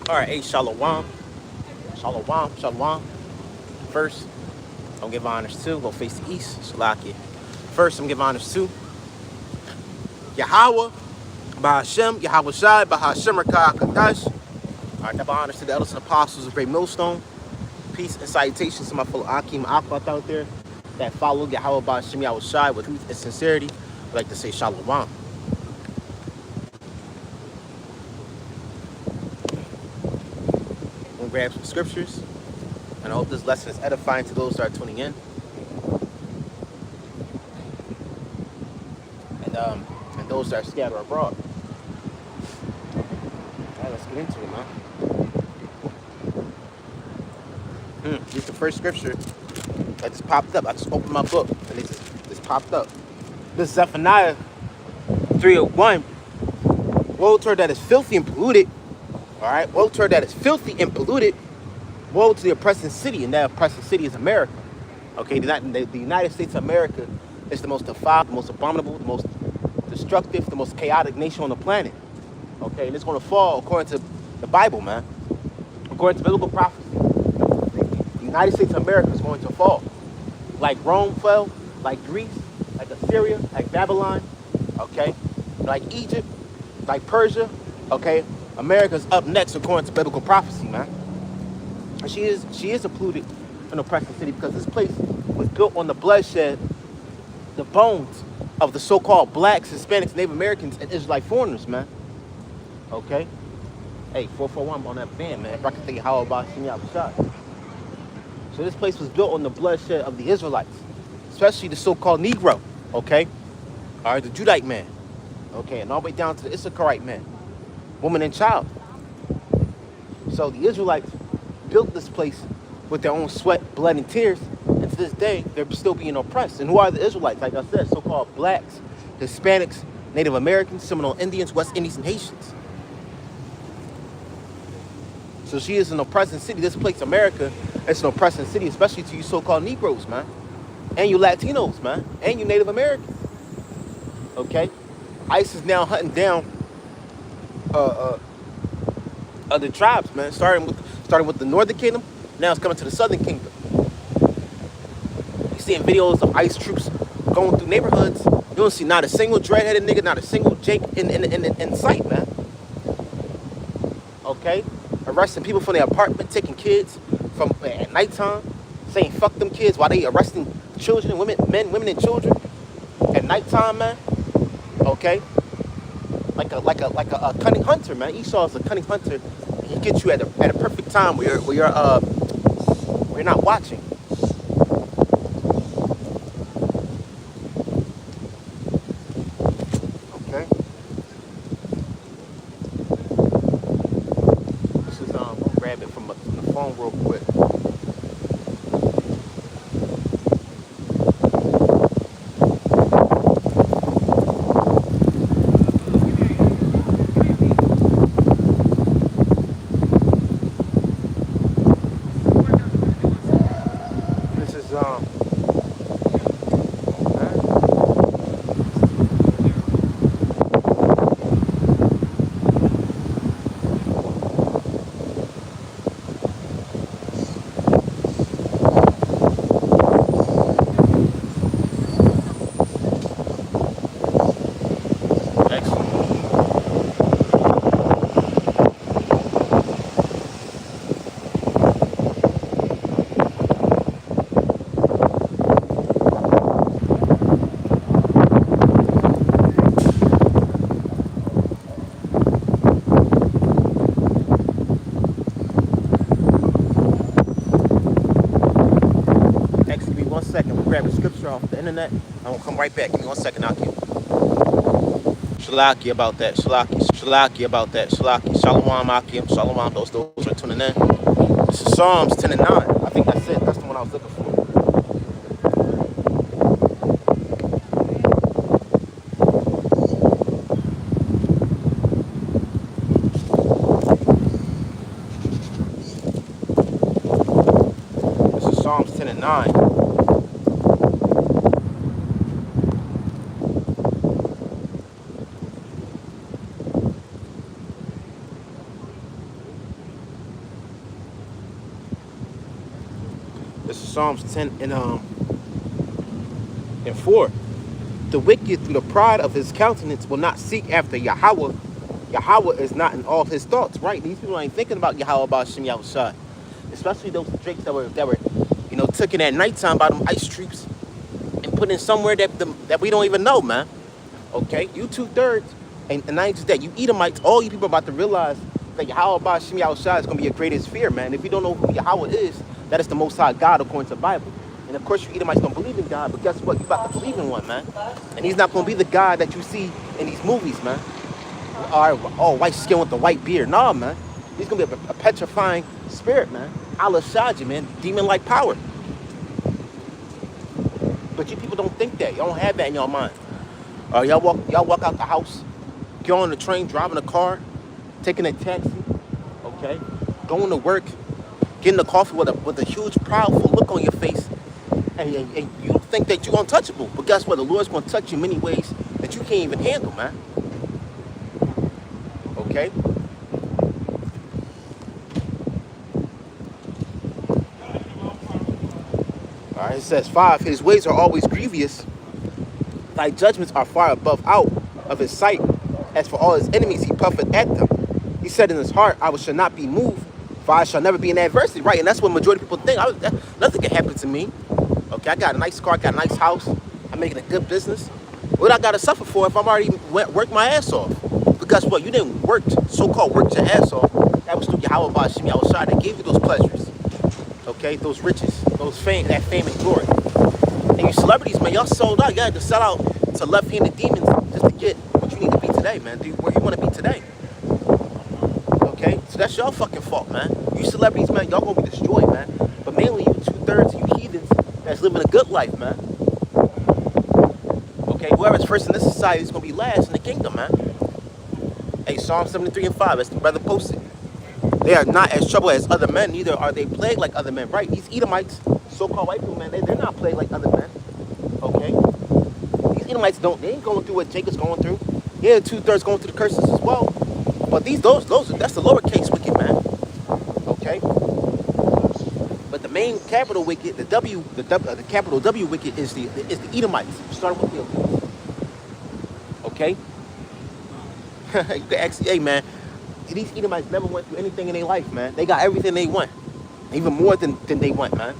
All right, hey, Shalom. Shalom, Shalom. First, I'm gonna give honors to, go face the east, Shalaki. First, I'm gonna give honors to Yahweh, Bahashem, Yahweh Shai, Bahashem Rakah Kadash. All right, give honors to the elders and apostles of Great Millstone. Peace and salutations to my fellow Akim Akbat out there that follow Yahweh Bahashem Yahweh Shai with truth and sincerity. I'd like to say Shalom. I'm gonna grab some scriptures, and I hope this lesson is edifying to those that are tuning in. And those that are scattered abroad. All right, let's get into it, man. This is the first scripture that just popped up. I just opened my book and it just popped up. This is Zephaniah 3:1. Woe to her that is filthy and polluted. All right, woe to her that is filthy and polluted. Woe to the oppressing city, and that oppressing city is America. Okay, the United States of America is the most defiled, the most abominable, the most destructive, the most chaotic nation on the planet. Okay, and it's going to fall according to the Bible, man. According to biblical prophecy, the United States of America is going to fall. Like Rome fell, like Greece, like Assyria, like Babylon, okay? Like Egypt, like Persia, okay? America's up next according to biblical prophecy, man. And she is a polluted and oppressive city because this place was built on the bloodshed, the bones of the so-called blacks, Hispanics, Native Americans, and Israelite foreigners, man. Okay? Hey, 441 on that van, man. If I can think how about seeing out the shot. So this place was built on the bloodshed of the Israelites, especially the so-called Negro, okay? All right, the Judite man, okay? And all the way down to the Issacharite man, woman and child. So the Israelites built this place with their own sweat, blood, and tears, and to this day, they're still being oppressed. And who are the Israelites? Like I said, so-called blacks, Hispanics, Native Americans, Seminole Indians, West Indies, and Haitians. So she is an oppressing city. This place, America, it's an oppressing city, especially to you so-called Negroes, man. And you Latinos, man. And you Native Americans. Okay? ICE is now hunting down other tribes, man. Starting with the Northern Kingdom, now it's coming to the Southern Kingdom. You seeing videos of ICE troops going through neighborhoods. You don't see not a single dread-headed nigga, not a single Jake in sight, man. Okay? Arresting people from their apartment, taking kids from at nighttime, saying fuck them kids while they arresting children, women, men, women, and children at nighttime, man. Okay, like a cunning hunter, man. Esau is a cunning hunter. He gets you at a perfect time where you're not watching. Okay. This is I'll grab it from the phone real quick. This is excellent. Give me 1 second. We'll grab a scripture off the internet. I will come right back. Give me 1 second, I'll keep. Shalaki about that. Shalaki about that. Shalaki. Shalom, Akim. Shalom. Those are tuning in. This is Psalms 10 and 9. I think that's it. That's the one I was looking for. This is Psalms 10 and 9. Psalms 10 and 4. The wicked, through the pride of his countenance, will not seek after Yahweh. Yahweh is not in all his thoughts, right? These people ain't thinking about Yahweh, about Shem Yahushua. Especially those drakes that were taken at nighttime by them ice troops and put in somewhere that we don't even know, man. Okay? You 2/3, and not just that, you Edomites, all you people about to realize that Yahweh by Shem Yahushua is going to be your greatest fear, man. If you don't know who Yahweh is, that is the Most High God according to the Bible. And of course, you Edomites don't believe in God, but guess what? You about to believe in one, man. And he's not going to be the God that you see in these movies, man. All white skin with the white beard. Nah, man. He's going to be a petrifying spirit, man. Allah Shaji, man. Demon-like power. But you people don't think that. Y'all don't have that in your mind. Y'all walk out the house, get on the train, driving a car, taking a taxi, okay? Going to work, getting the coffee with a huge, proudful look on your face, and you think that you're untouchable. But guess what? The Lord's going to touch you in many ways that you can't even handle, man. Okay? All right, it says 5, his ways are always grievous. Thy judgments are far above out of his sight. As for all his enemies, he puffeth at them. He said in his heart, I shall not be moved, for I shall never be in adversity. Right, and that's what majority of people think. Nothing can happen to me. Okay, I got a nice car, I got a nice house. I'm making a good business. What I got to suffer for if I'm already worked my ass off? But guess what? You didn't so-called work your ass off. That was through Yahweh Ba'ashim Yahushua that gave you those pleasures. Okay, those riches, that fame and glory. And you celebrities, man, y'all sold out. You had to sell out to left-handed demons just to get what you need to be today, man. Where you want to be today. Okay? So that's your fucking fault, man. You celebrities, man, y'all gonna be destroyed, man. But mainly you 2/3 of you heathens that's living a good life, man. Okay? Whoever's first in this society is gonna be last in the kingdom, man. Hey, Psalm 73 and 5, as the brother posted. They are not as troubled as other men, neither are they plagued like other men. Right? These Edomites, so-called white people, man, they're not plagued like other men. Okay? These Edomites they ain't going through what Jacob's going through. Yeah, 2/3 going through the curses as well. But that's the lowercase wicked, man. Okay? But the main capital wicked, the capital W wicked is the Edomites. Starting with the Edomites. Okay? You can ask, hey, man, these Edomites never went through anything in their life, man. They got everything they want. Even more than they want, man.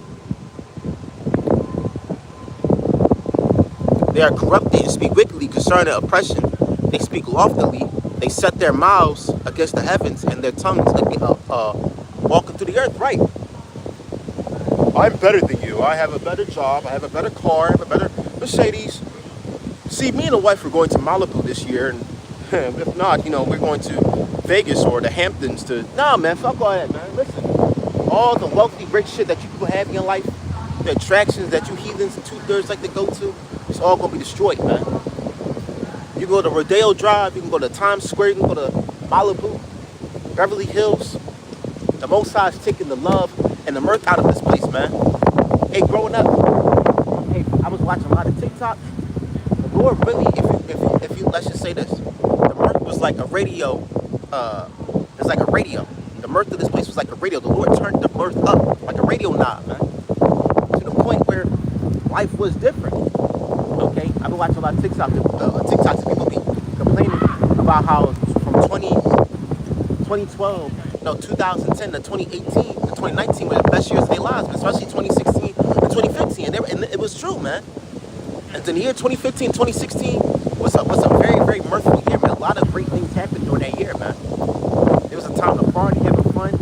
They are corrupted and speak wickedly concerning oppression. They speak loftily. They set their mouths against the heavens and their tongues walking through the earth. Right. I'm better than you. I have a better job. I have a better car. I have a better Mercedes. See, me and the wife are going to Malibu this year, and if not, we're going to Vegas or the Hamptons Nah, man, fuck all that, man. Listen, all the wealthy, rich shit that you people have in your life, the attractions that you heathens and 2/3 like to go to, it's all gonna be destroyed, man. You go to Rodeo Drive, you can go to Times Square, you can go to Malibu, Beverly Hills. The Most High is taking the love and the mirth out of this place, man. Hey, growing up, I was watching a lot of TikTok. The Lord really, if you let's just say this, the mirth was like a radio. It's like a radio. The mirth of this place was like a radio. The Lord turned the mirth up like a radio knob, man, to the point where life was different. Okay, I've been watching a lot of TikToks. People be complaining about how from 2010 to 2018 to 2019 were the best years of their lives, but especially 2016 and 2015, and it was true, man. And then the year 2015, 2016 was a very, very mirthful year, man. A lot of great things happened during that year, man. It was a time to party, having fun.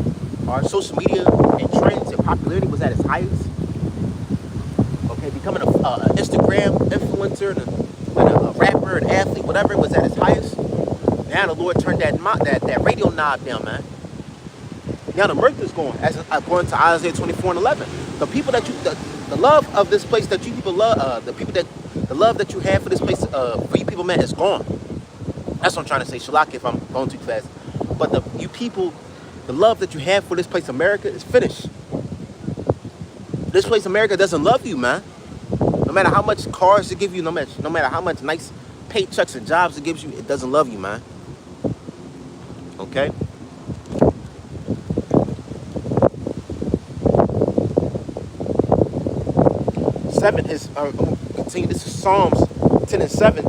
Our social media and trends and popularity was at its highest. Okay, becoming an Instagram influencer and a rapper, an athlete, whatever, was at its highest. Now the Lord turned that radio knob down, man. Now the mirth is gone, as according to Isaiah 24 and 11. The people that the love of this place that you people love, the love that you have for this place, for you people, man, is gone. That's what I'm trying to say. Shalak, if I'm going too fast. But the love that you have for this place, America, is finished. This place, America, doesn't love you, man. No matter how much cars it give you, no matter how much nice paychecks and jobs it gives you, it doesn't love you, man. Okay? 7, his continue. This is Psalms 10 and 7.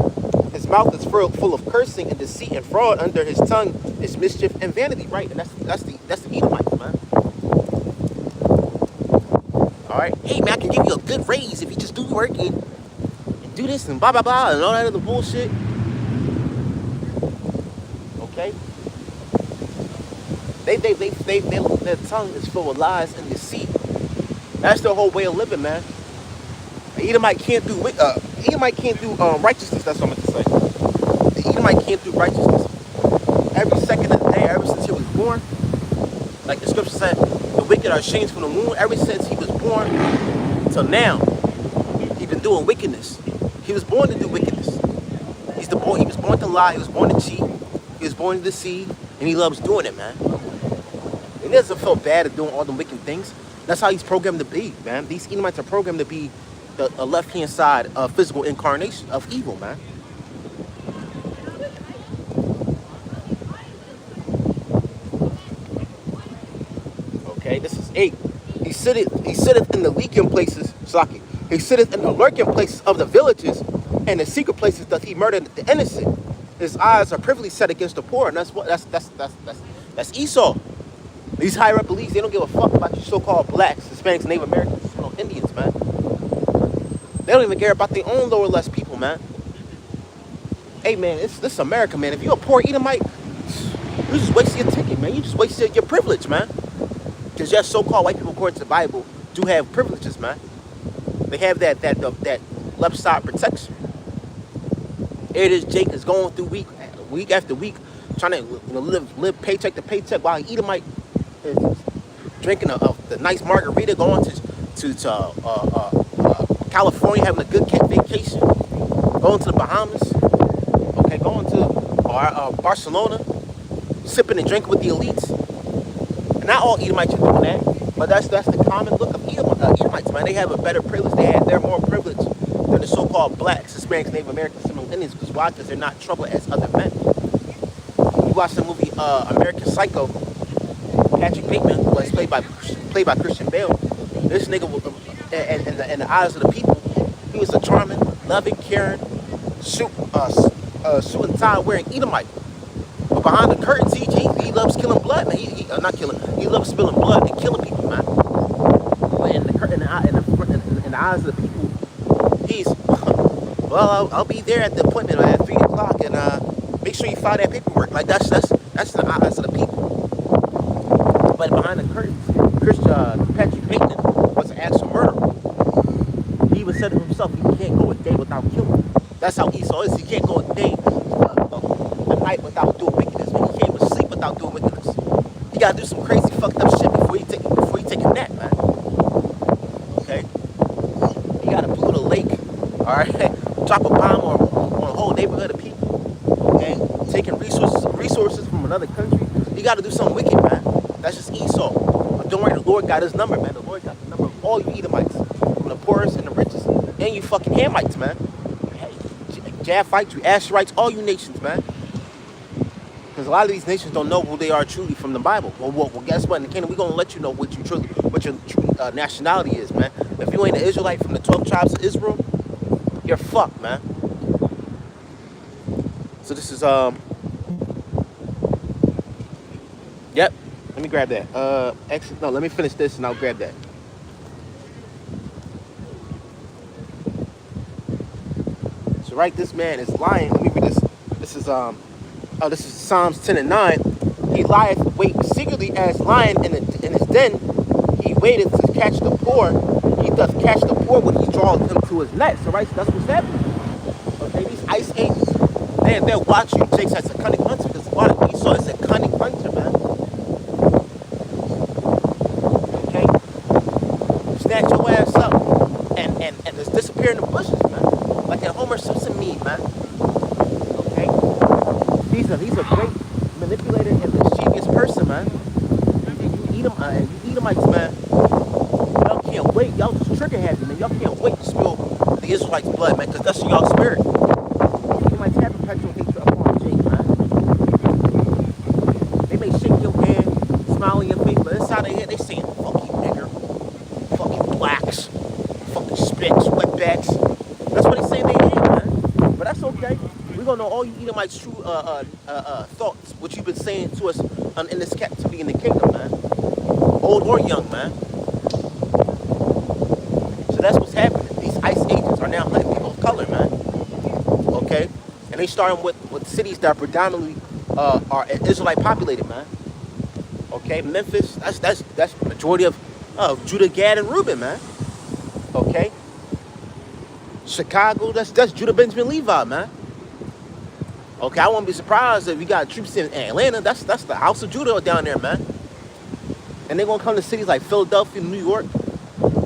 His mouth is full of cursing and deceit and fraud. Under his tongue is mischief and vanity. Right, and that's the Edomites, man. All right, hey man, I can give you a good raise if you just do work and do this and blah blah blah and all that other bullshit. Okay. Their tongue is full of lies and deceit. That's their whole way of living, man. Edomite can't do righteousness. That's what I'm going to say. The Edomite can't do righteousness. Every second of the day, ever since he was born, like the scripture said, the wicked are changed from the womb. Ever since he was born till now, he's been doing wickedness. He was born to do wickedness. He was born to lie. He was born to cheat. He was born to deceive, and he loves doing it, man. He doesn't feel bad at doing all the wicked things. That's how he's programmed to be, man. These Edomites are programmed to be the left-hand side of physical incarnation of evil, man. Okay, this is 8. He sitteth in the leaking places, Saki. He sitteth in the lurking places of the villages, and the secret places doth he murder the innocent. His eyes are privily set against the poor, and that's Esau. These higher up elites, they don't give a fuck about you so-called blacks, Hispanics, Native Americans, Indians, man. They don't even care about their own lower less people, man. Hey, man, this is America, man. If you're a poor Edomite, you just wasted your ticket, man. You just wasted your privilege, man. Because yes, so-called white people, according to the Bible, do have privileges, man. They have that left side protection. Here it is, Jake is going through week after week, trying to live paycheck to paycheck, while an Edomite is drinking the nice margarita, going to California, having a good vacation, going to the Bahamas, okay, going to Barcelona, sipping and drinking with the elites. And not all Edomites are doing that, but that's the common look of Edomites, man. They have a better privilege. They're more privileged than the so-called blacks, Hispanics, Native Americans, Seminole Indians. Because why? Because they're not troubled as other men. You watch the movie American Psycho. Patrick Bateman was played by Christian Bale. This nigga was, in the eyes of the people, he was a charming, loving, caring, suit and tie wearing Edomite. But behind the curtains, he loves killing blood, man. He loves spilling blood and killing people, man. But in the eyes of the people, he's well. I'll be there at the appointment at 3 o'clock, and make sure you file that paperwork. Like that's the eyes of the people. But behind the curtains, Patrick Bateman was an actual murderer. He even said to himself, he can't go a day without killing. That's how Esau is. He can't go a day, a night without doing wickedness. Man. He can't even sleep without doing wickedness. He gotta do some crazy fucked up shit before he take a nap, man. Okay? He gotta pollute a lake. All right? Drop a bomb on a whole neighborhood of people. Okay? Taking resources from another country. You gotta do something wicked, man. That's just Esau. But don't worry, the Lord got his number, man. The Lord got the number of all you Edomites, from the poorest and the richest, and you fucking Hamites, man. Hey, Japhites, you Asherites, all you nations, man. Because a lot of these nations don't know who they are truly from the Bible. Well, guess what? In the kingdom, we're gonna let you know what your true nationality is, man. If you ain't an Israelite from the 12 tribes of Israel, you're fucked, man. So this is Yep. Let me grab that. No, let me finish this and I'll grab that. So right, this man is lying. Let me read this. This is Psalms 10 and 9. He lieth, wait secretly as lion in his den. He waiteth to catch the poor. He doth catch the poor when he draweth him to his net. So right, so that's what's happening. Okay, these ice agents, they'll watch you, Jakes, as a cunning hunter, because Esau is a cunning hunter, man. Okay? Snatch your ass up and just disappear in the bushes, man. Like that Homer Simpson meme, man. Okay? He's a great manipulator and mischievous person, man. You Edomites, man. Y'all can't wait. Y'all just trigger happy, man. Y'all can't wait to spill the Israelites' blood, man, because that's y'all spirit. Edomites have perpetual hatred upon Jake, man. They may shake your hand, smile in your face, but inside their head, they saying, fuck you, nigger. Fucking blacks. Fucking spits, we're gonna know all you Edomites' true thoughts, what you've been saying to us in this captivity in the kingdom, man. Old or young, man. So that's what's happening. These ICE agents are now letting people of color, man. Okay, and they starting with cities that predominantly are Israelite populated, man. Okay, Memphis, that's majority of Judah, Gad, and Reuben, man. Okay, Chicago, that's Judah, Benjamin, Levi, man. Okay, I won't be surprised if you got troops in Atlanta. That's the house of Judah down there, man. And they're gonna come to cities like Philadelphia, New York.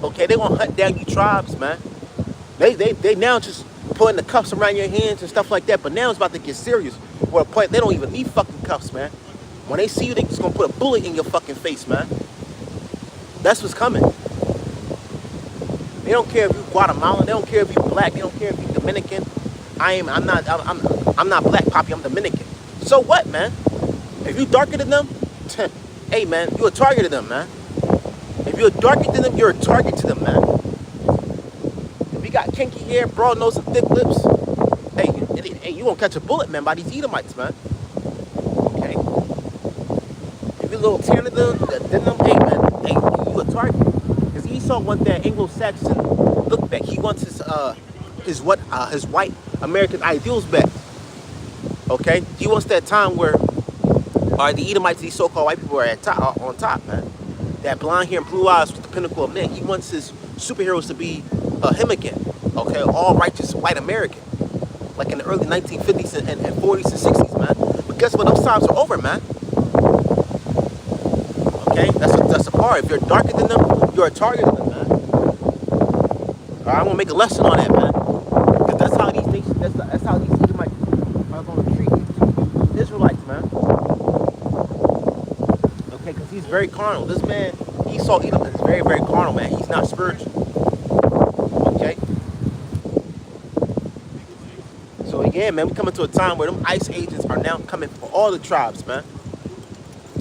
Okay, they gonna hunt down you tribes, man. They now just putting the cuffs around your hands and stuff like that. But now it's about to get serious. Or a point they don't even need fucking cuffs, man. When they see you, they just gonna put a bullet in your fucking face, man. That's what's coming. They don't care if you Guatemalan. They don't care if you black. They don't care if you Dominican. I'm not black, Poppy. I'm Dominican. So what, man? If you darker than them, hey, man, you're a target to them, man. If you're darker than them, you're a target to them, man. If you got kinky hair, broad nose, and thick lips, hey, you won't catch a bullet, man, by these Edomites, man. Okay. If you're a little tanner than them, hey, man, hey, you a target. Because Esau wants that Anglo-Saxon look back. He wants his white American ideals back. Okay? He wants that time where the Edomites, these so-called white people, are on top, man. That blonde hair and blue eyes was the pinnacle of men. He wants his superheroes to be him again. Okay? All righteous white American. Like in the early 1950s and 40s and 60s, man. But guess what? Those times are over, man. Okay? That's a part. If you're darker than them, you're a target of them, man. Alright, I'm gonna make a lesson on that, man. Because that's how these nations, that's how these Edomites are gonna treat these Israelites, man. Okay, because he's very carnal. This man, Esau Edom, is very, very carnal, man. He's not spiritual. Okay? So yeah, man, we coming to a time where them ICE agents are now coming for all the tribes, man.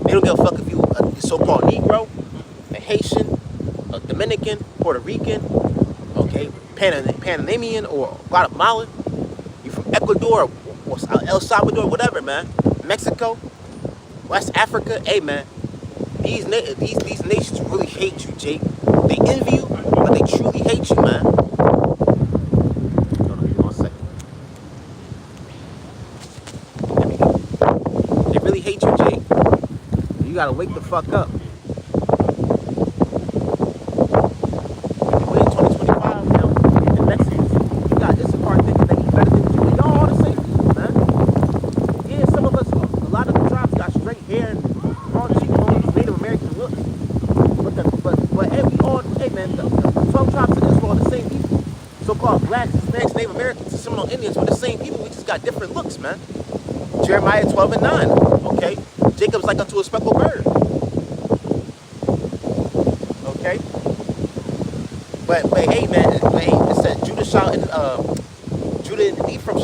They don't give a fuck if you a so-called Negro, a Haitian, a Dominican, Puerto Rican, okay, Panamanian or Guatemalan. You from Ecuador or El Salvador, whatever, man. Mexico, West Africa, hey, man. These nations really hate you, Jake. They envy you, but they truly hate you, man. Hold on, 1 second. They really hate you, Jake. You gotta wake the fuck up. We're in 2025 now. In Mexico, you got this part thinking that he's better than you. Y'all all the same people, man. Yeah, some of us, a lot of the tribes got straight hair and all cheekbones, Native American looks. But hey, we all, hey man, the 12 tribes of Israel are the same people. So-called blacks, Hispanics, Native Americans, and Seminole Indians, we're the same people. We just got different looks, man. Jeremiah 12 and 9. Okay, Jacob's like unto a speckled bird. Okay, but hey man, it said Judah and Ephraim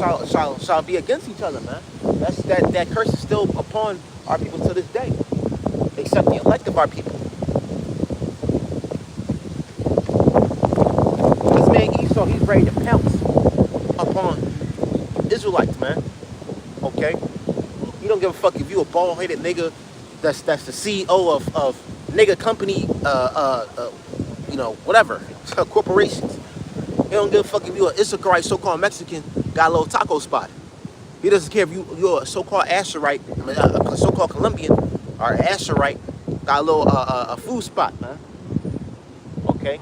shall be against each other, man. That curse is still upon our people to this day, except the elect of our people. This man Esau, he's ready to pounce upon Israelites, man. Okay. He don't give a fuck if you a bald-headed nigga that's the CEO of nigga company, you know, whatever, corporations. He don't give a fuck if you an Issacharite, so-called Mexican, got a little taco spot. He doesn't care if you're a so-called Asherite, a so-called Colombian, or Asherite, got a little a food spot, man. Okay.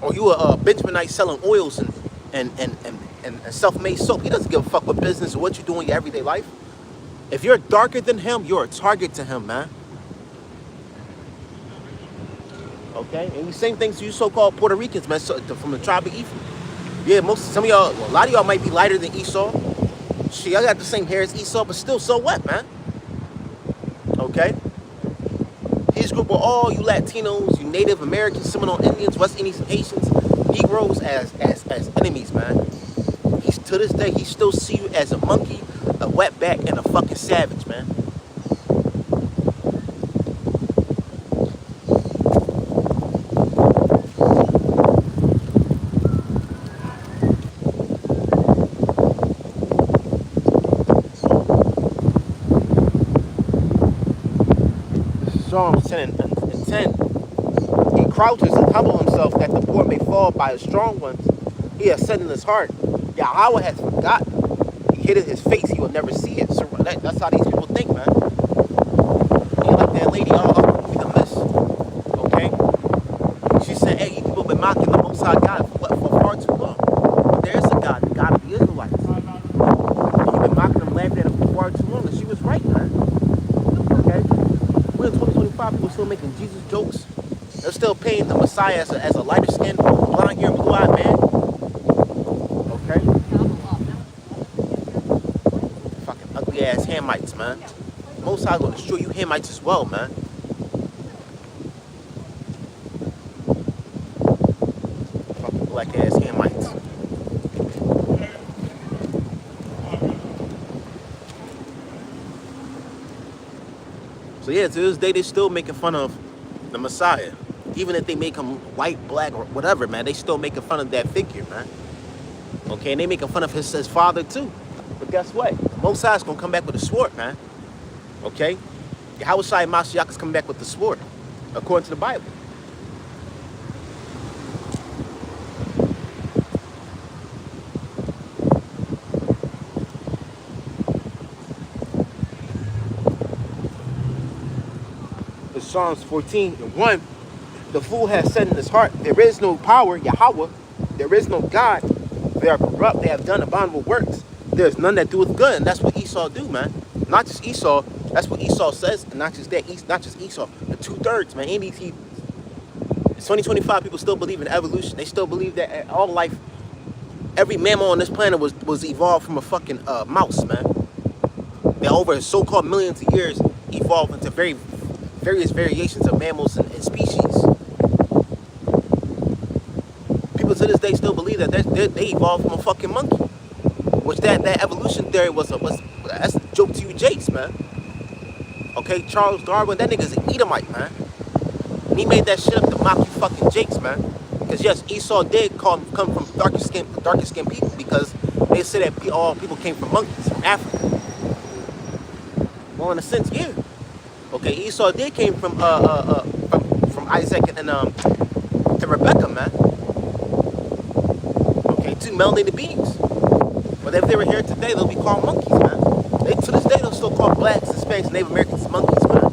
Or you a Benjaminite selling oils and self-made soap. He doesn't give a fuck what business or what you do in your everyday life. If you're darker than him, you're a target to him, man. Okay? And the same thing to you so-called Puerto Ricans, man, from the tribe of Ephraim. Yeah, some of y'all, well, a lot of y'all might be lighter than Esau. Shit, I got the same hair as Esau, but still, so what, man? Okay? His group are all you Latinos, you Native Americans, Seminole Indians, West Indians, Haitians, Negroes as enemies, man. To this day, he still see you as a monkey, a wetback, and a fucking savage, man. Psalms 10:10. He crouches and humbles himself that the poor may fall by the strong ones. He has said in his heart, Yahweh has forgotten. He hid in his face, he will never see it. So that's how these people think, man. Ain't like that lady all up with the miss. Okay? She said, hey, you people been mocking the Most High God for far too long. But there is a God, the God of the Israelites. You've been mocking him, laughing at him for far too long, and she was right, man. Okay? We're in 2025, people still making Jesus jokes. They're still paying the Messiah as a lighter skinned, blonde hair, blue eyed man. Okay? Fucking ugly ass Hamites, man. Most High's gonna destroy you Hamites as well, man. Fucking black ass Hamites. So yeah, to this day, they still making fun of the Messiah. Even if they make him white, black, or whatever, man, they still making fun of that figure, man. Okay, and they making fun of his father too. But guess what? Most High's gonna come back with a sword, man. Okay? Yahushua Mashiach is coming back with the sword, according to the Bible. In Psalms 14:1. The fool has said in his heart, there is no power, Yahweh, there is no God. They are corrupt, they have done abominable works. There's none that doeth good, and that's what Esau do, man. Not just Esau, that's what Esau says, and not just that, not just Esau, the 2/3, man. And these heathens. In 2025, people still believe in evolution. They still believe that all life, every mammal on this planet was evolved from a fucking mouse, man. That over so-called millions of years evolved into various variations of mammals and species. People to this day still believe that they evolved from a fucking monkey, which that evolution theory was that's a joke to you, Jakes, man. Okay, Charles Darwin, that nigga's an Edomite, man. And he made that shit up to mock you fucking Jakes, man. Because yes, Esau did come from darker skinned people, because they say that all people came from monkeys from Africa. Well, in a sense, yeah. Okay, Esau did came from Isaac and Rebecca, man. Okay, 2 melanated beings. But if they were here today, they'll be called monkeys, man. To this day, they'll still call blacks, Hispanics, and Native Americans monkeys, man.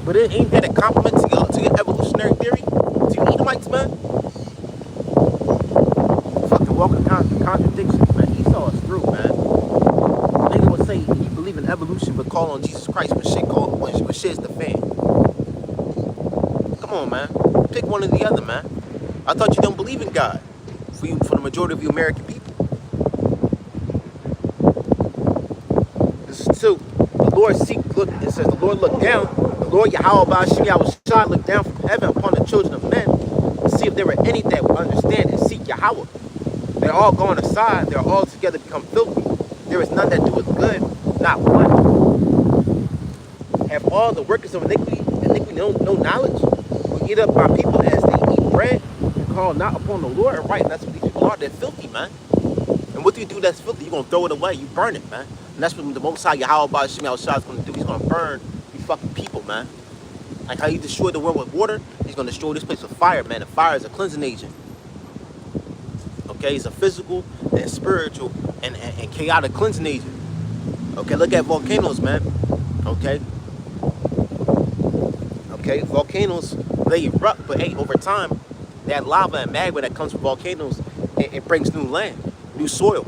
But it ain't that a compliment to your evolutionary theory? To you Edomites, man? Fucking walking contradictions, man. Esau is through, man. Nigga would say you believe in evolution, but call on Jesus Christ when shit's the fan. Come on, man. Pick one or the other, man. I thought you don't believe in God. For the majority of you American people. This is 2. The Lord it says the Lord looked down. The Lord Yahweh Ahshamiah looked down from heaven upon the children of men to see if there were any that would understand and seek Yahweh. They're all gone aside. They're all together become filthy. There is none that doeth good, not one. Have all the workers of iniquity no knowledge? We eat up our people as they eat bread, and call not upon the Lord. Right, and that's what these people are. They're filthy, man. And what do you do that's filthy? You're going to throw it away. You burn it, man. And that's what the Most High Yahweh Ahshamiah is going to do. He's going to burn these fucking people, man. Like how he destroyed the world with water, he's going to destroy this place with fire, man. And fire is a cleansing agent. Okay, it's a physical and spiritual and chaotic cleansing agent. Okay, look at volcanoes, man. Okay, volcanoes, they erupt, but hey, over time, that lava and magma that comes from volcanoes, it brings new land, new soil,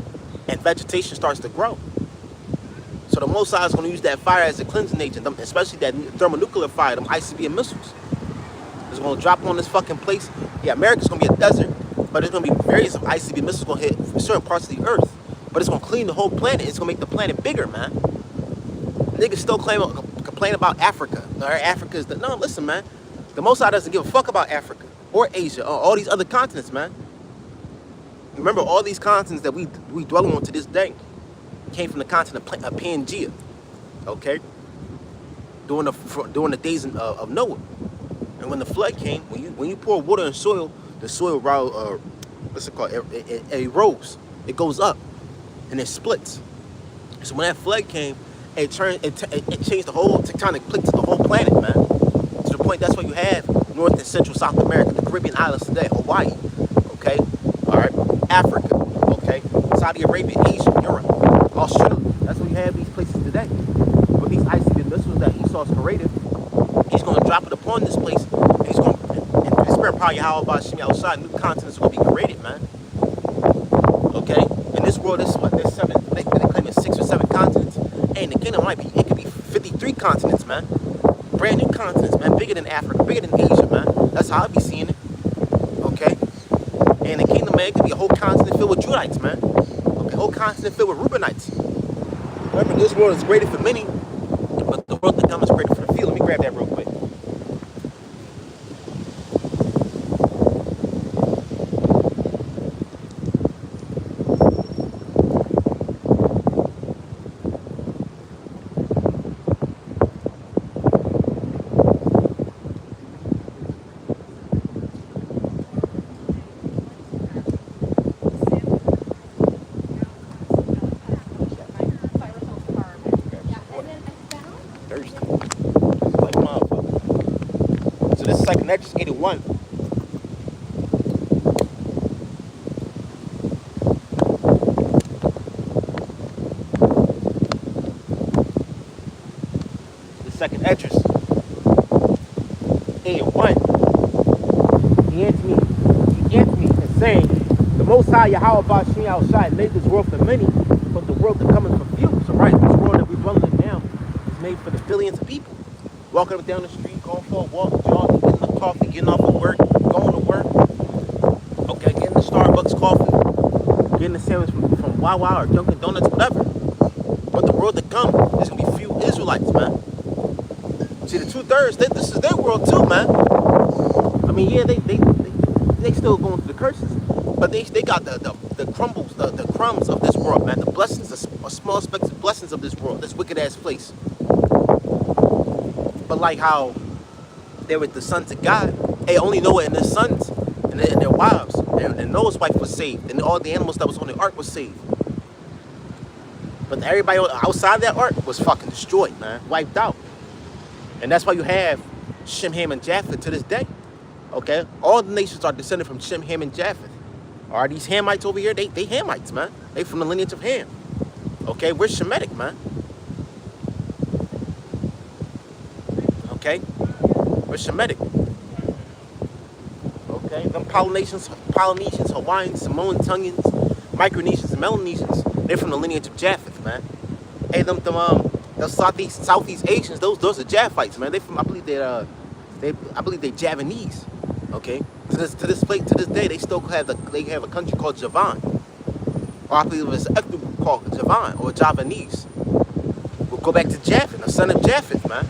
and vegetation starts to grow. So the Most High is going to use that fire as a cleansing agent, especially that thermonuclear fire, them ICBM missiles. It's going to drop on this fucking place. Yeah, America's going to be a desert, but there's going to be various ICBM missiles going to hit certain parts of the earth. But it's going to clean the whole planet. It's going to make the planet bigger, man. Niggas still complain about Africa. Africa is the... No, listen, man. The Most High doesn't give a fuck about Africa or Asia or all these other continents, man. Remember, all these continents that we dwell on to this day came from the continent of Pangea, okay? During the days of Noah. And when the flood came, when you pour water in soil, the soil what's it called? It erodes. It goes up and it splits. So when that flood came, it changed the whole tectonic plate to the whole planet, man. To the point that's why you have North and Central South America, the Caribbean islands today, Hawaii, okay, all right, Africa, okay, Saudi Arabia, Asia, Europe, Australia. That's why you have these places today. But these ICBM missiles that Esau's created, he's going to drop it upon this place, and he's going to, and the spirit power Yahweh Shemi outside, new continents are going to be created, man. Okay, in this world, this is what there's seven. They claim it's 6 or 7 continents. Hey, in the kingdom might be, it could be 53 continents, man. Brand new continents, man. Bigger than Africa, bigger than Asia, man. That's how I be seeing it. Okay, and the kingdom, man, it could be a whole continent filled with Judites, man. Okay, whole continent filled with Reubenites. Remember, this world is greater for many, but the world to come is greater for the few. Let me grab that real quick. This is second Exodus 81. The second Exodus 81. He answered me and saying, the Most High Yahweh Shemi outside made this world for many, but the world that cometh for few. So right, this world that we dwell in now is made for the billions of people. Walking up down the street, going for a walk, jogging, getting a coffee, getting off of work, going to work. Okay, getting the Starbucks coffee, getting a sandwich from Wawa or Dunkin' Donuts, whatever. But the world to come, there's going to be few Israelites, man. See, the 2/3, this is their world too, man. I mean, yeah, they still going through the curses, but they got the crumbles, the crumbs of this world, man. The blessings, the small specks of blessings of this world, this wicked-ass place. But like how they were the sons of God, hey, only Noah and his sons and their wives, and Noah's wife was saved, and all the animals that was on the ark was saved. But everybody outside that ark was fucking destroyed, man, wiped out. And that's why you have Shem, Ham, and Japheth to this day. Okay, all the nations are descended from Shem, Ham, and Japheth. Are these Hamites over here? They Hamites, man. They from the lineage of Ham. Okay, we're Shemitic, man. Okay, we're Shemitic. Okay, them Polynesians, Hawaiians, Samoan Tonguians, Micronesians, and Melanesians, they're from the lineage of Japheth, man. Hey, them Southeast Asians, those are Japhites, man. They from, I believe they're Javanese. Okay, to this day, they still have a country called Javan, or I believe it's an ethnic group called Javan or Javanese. We'll go back to Japheth, the son of Japheth, man.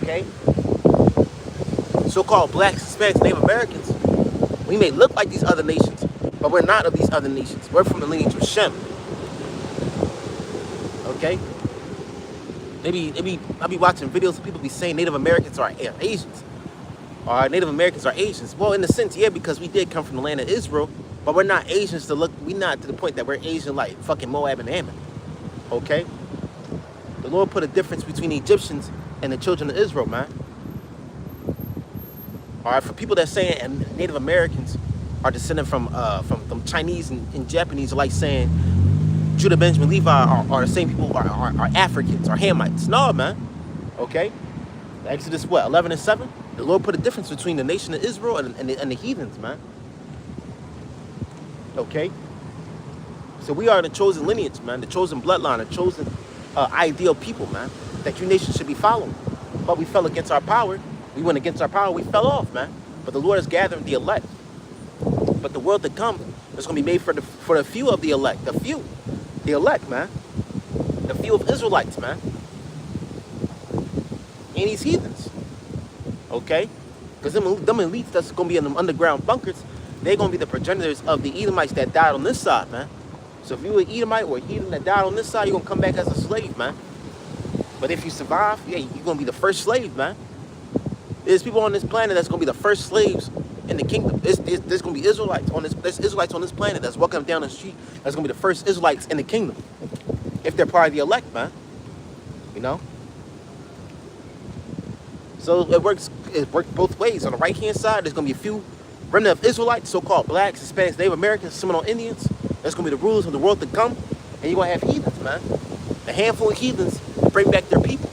Okay, so-called blacks, Hispanics, Native Americans, we may look like these other nations, but we're not of these other nations. We're from the lineage of Shem. Okay, maybe I'll be watching videos of people be saying Native Americans are Asians, or Native Americans are Asians. Well, in a sense, yeah, because we did come from the land of Israel, but we're not Asians to look. We're not to the point that we're Asian like fucking Moab and Ammon. Okay, the Lord put a difference between the Egyptians and the children of Israel, man. All right, for people that say Native Americans are descended from Chinese and Japanese, like saying Judah, Benjamin, Levi are the same people are Africans or Hamites. No, man. Okay, Exodus what 11:7. The Lord put a difference between the nation of Israel and the heathens, man. Okay, so we are the chosen lineage, man, the chosen bloodline, the chosen ideal people, man, that you nations should be following. But we fell against our power. We went against our power. We fell off, man. But the Lord is gathering the elect. But the world to come is going to be made for the few of the elect. The elect, man. The few of Israelites, man. And these heathens. Okay? Because them elites that's going to be in them underground bunkers, they're going to be the progenitors of the Edomites that died on this side, man. So if you were an Edomite or a heathen that died on this side, you're going to come back as a slave, man. But if you survive, yeah, you're going to be the first slave, man. There's people on this planet that's going to be the first slaves in the kingdom. There's going to be Israelites on this. There's Israelites on this planet that's walking down the street. That's going to be the first Israelites in the kingdom. if they're part of the elect, man. You know? So it works both ways. On the right-hand side, there's going to be a few remnant of Israelites, so-called blacks, Hispanics, Native Americans, Seminole Indians. That's going to be the rulers of the world to come. And you're going to have heathens, man. A handful of heathens to bring back their people.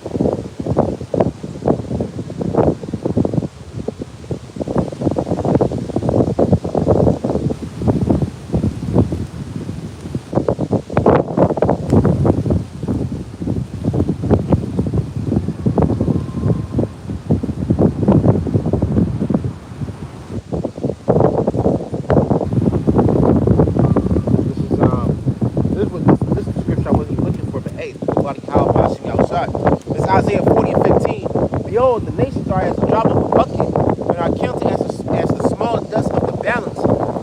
This is the scripture I wasn't even looking for, but hey, how Ahshamiah Raahwaban. It's Isaiah 40 and 15. Behold, the nations are as a drop of a bucket, and are counted as the small dust of the balance.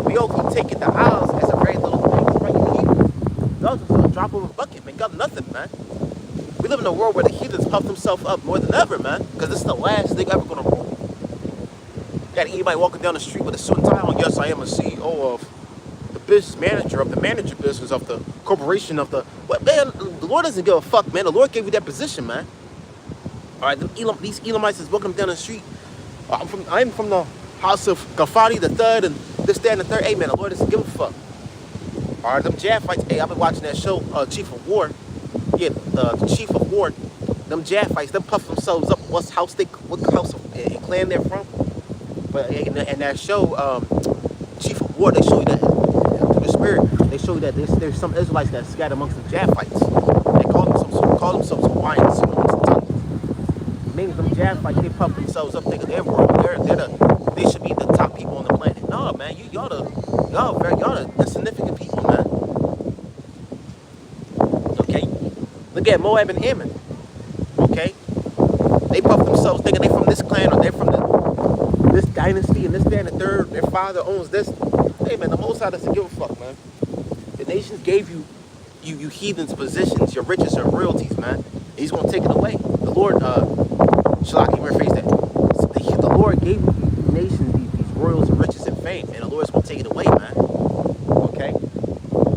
Behold, he taketh the isles as a very little thing. It's right here. Those are a drop of a bucket, man. Got nothing, man. We live in a world where the heathens puff themselves up more than ever, man, because this is the last thing ever gonna rule. Got anybody walking down the street with a suit and tie on? Yes, I am a CEO of the business manager of the manager business of the corporation of the. What, man? The Lord doesn't give a fuck, man. The Lord gave you that position, man. All right, these Elamites is walking down the street. I'm from the house of Gafari the third and this, that, and the third. Hey, man, the Lord doesn't give a fuck. All right, them Japhites. Hey, I've been watching that show, Chief of War. Yeah, the Chief of War. Them Japhites, them puff themselves up. What house and clan they're from. But in that show, Chief of War, they show you that through the spirit. They show you that there's some Israelites that scattered amongst the Japhites. They call themselves Hawaiians. Maybe them Japhites, they puff themselves up, thinking they're they should be the top people on the planet. No, man, y'all the insignificant people, man. Okay, look at Moab and Ammon. Okay, they puff themselves, thinking they from this clan or they're from this dynasty and this, that, and the third. Their father owns this. Hey, man, the Most High doesn't give a fuck, man. The nations gave you heathens positions, your riches, your royalties, man. He's gonna take it away. The Lord, Shalaki, rephrase that. The Lord gave you nations these royals and riches and fame, and the Lord's gonna take it away, man. Okay?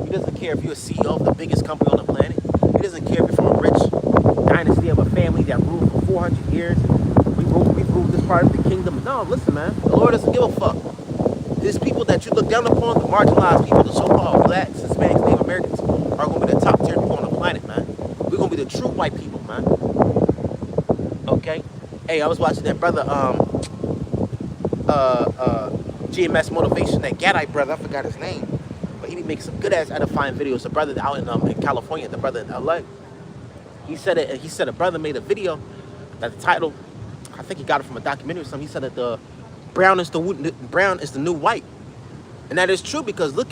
He doesn't care if you're a CEO of the biggest company on the planet. He doesn't care if you're from a rich dynasty of a family that ruled for 400 years. We ruled this part of the kingdom. No, listen, man. The Lord doesn't give a fuck. There's people that you look down upon, the marginalized people, the so-called blacks, Hispanics, Native Americans, are going to be the top tier people on the planet, man. We're going to be the true white people, man. Okay? Hey, I was watching that brother, GMS Motivation, that Gadite brother, I forgot his name. But he be making some good-ass edifying videos. The brother out in California, the brother in LA. He said a brother made a video that the title, I think he got it from a documentary or something. He said that the brown is the new white, and that is true because look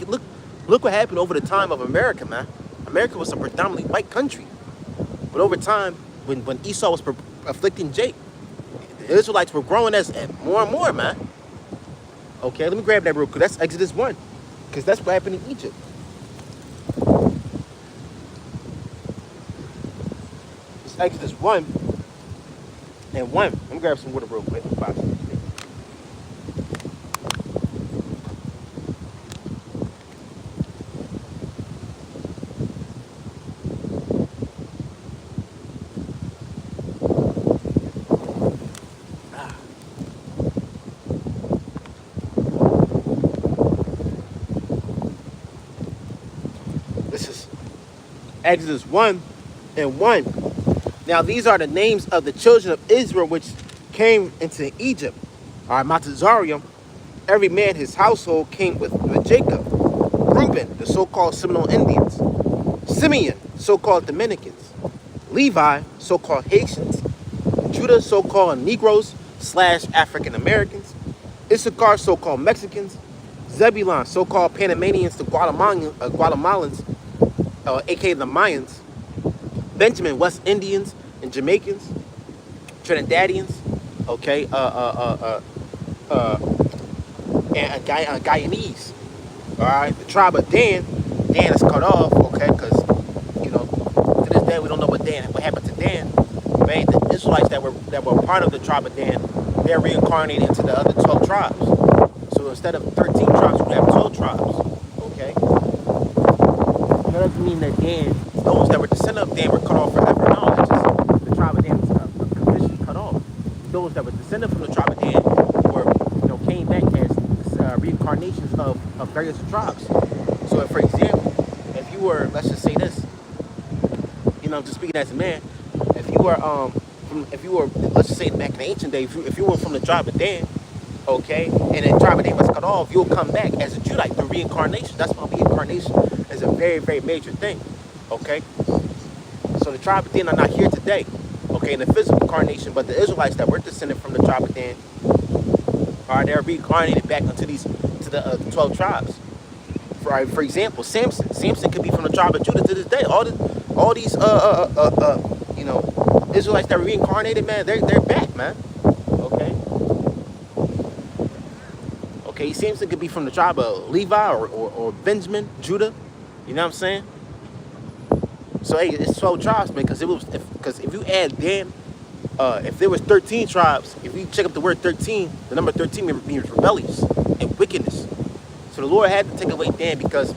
what happened over the time of America, man. America was a predominantly white country, but over time, when Esau was afflicting Jacob, the Israelites were growing as more and more, man. Okay, let me grab that real quick. That's Exodus 1, because that's what happened in Egypt. It's Exodus 1 and 1. Let me grab some water real quick. This is Exodus 1 and 1. Now these are the names of the children of Israel which came into Egypt. All right, Matazarium, every man his household came with Jacob. Reuben, the so-called Seminole Indians. Simeon, so-called Dominicans. Levi, so-called Haitians. Judah, so-called Negroes / African Americans. Issachar, so-called Mexicans. Zebulon, so-called Panamanians to Guatemalans, aka the Mayans. Benjamin, West Indians and Jamaicans, Trinidadians, okay, and Guyanese. All right, the tribe of Dan is cut off, okay, because to this day we don't know what happened to Dan. Man, the Israelites that were part of the tribe of Dan, they're reincarnated into the other 12 tribes. So instead of 13 tribes, we have 12 tribes. Okay, that doesn't mean that Dan those that were descendant of Dan were cut off forever. No, that's just the tribe of Dan was completely cut off. Those that were descended from the tribe of Dan were, came back as reincarnations of various tribes. So, for example, if you were, let's just say this, just speaking as a man, if you were, let's just say back in the ancient days, if you were from the tribe of Dan, okay, and the tribe of Dan was cut off, you'll come back as a Judite through reincarnation. That's why reincarnation is a very, very major thing, okay? So the tribe of Dan are not here today, okay, in the physical incarnation, but the Israelites that were descended from the tribe of Dan they're reincarnated back into the 12 tribes. For example, Samson could be from the tribe of Judah to this day. All these Israelites that were reincarnated, man, they're back, man. Okay, Samson could be from the tribe of Levi or Benjamin, Judah. You know what I'm saying? So hey, it's 12 tribes, man. Because if you add Dan, if there was 13 tribes, if you check up the word 13, the number 13 means rebellious and wickedness. So the Lord had to take away Dan because,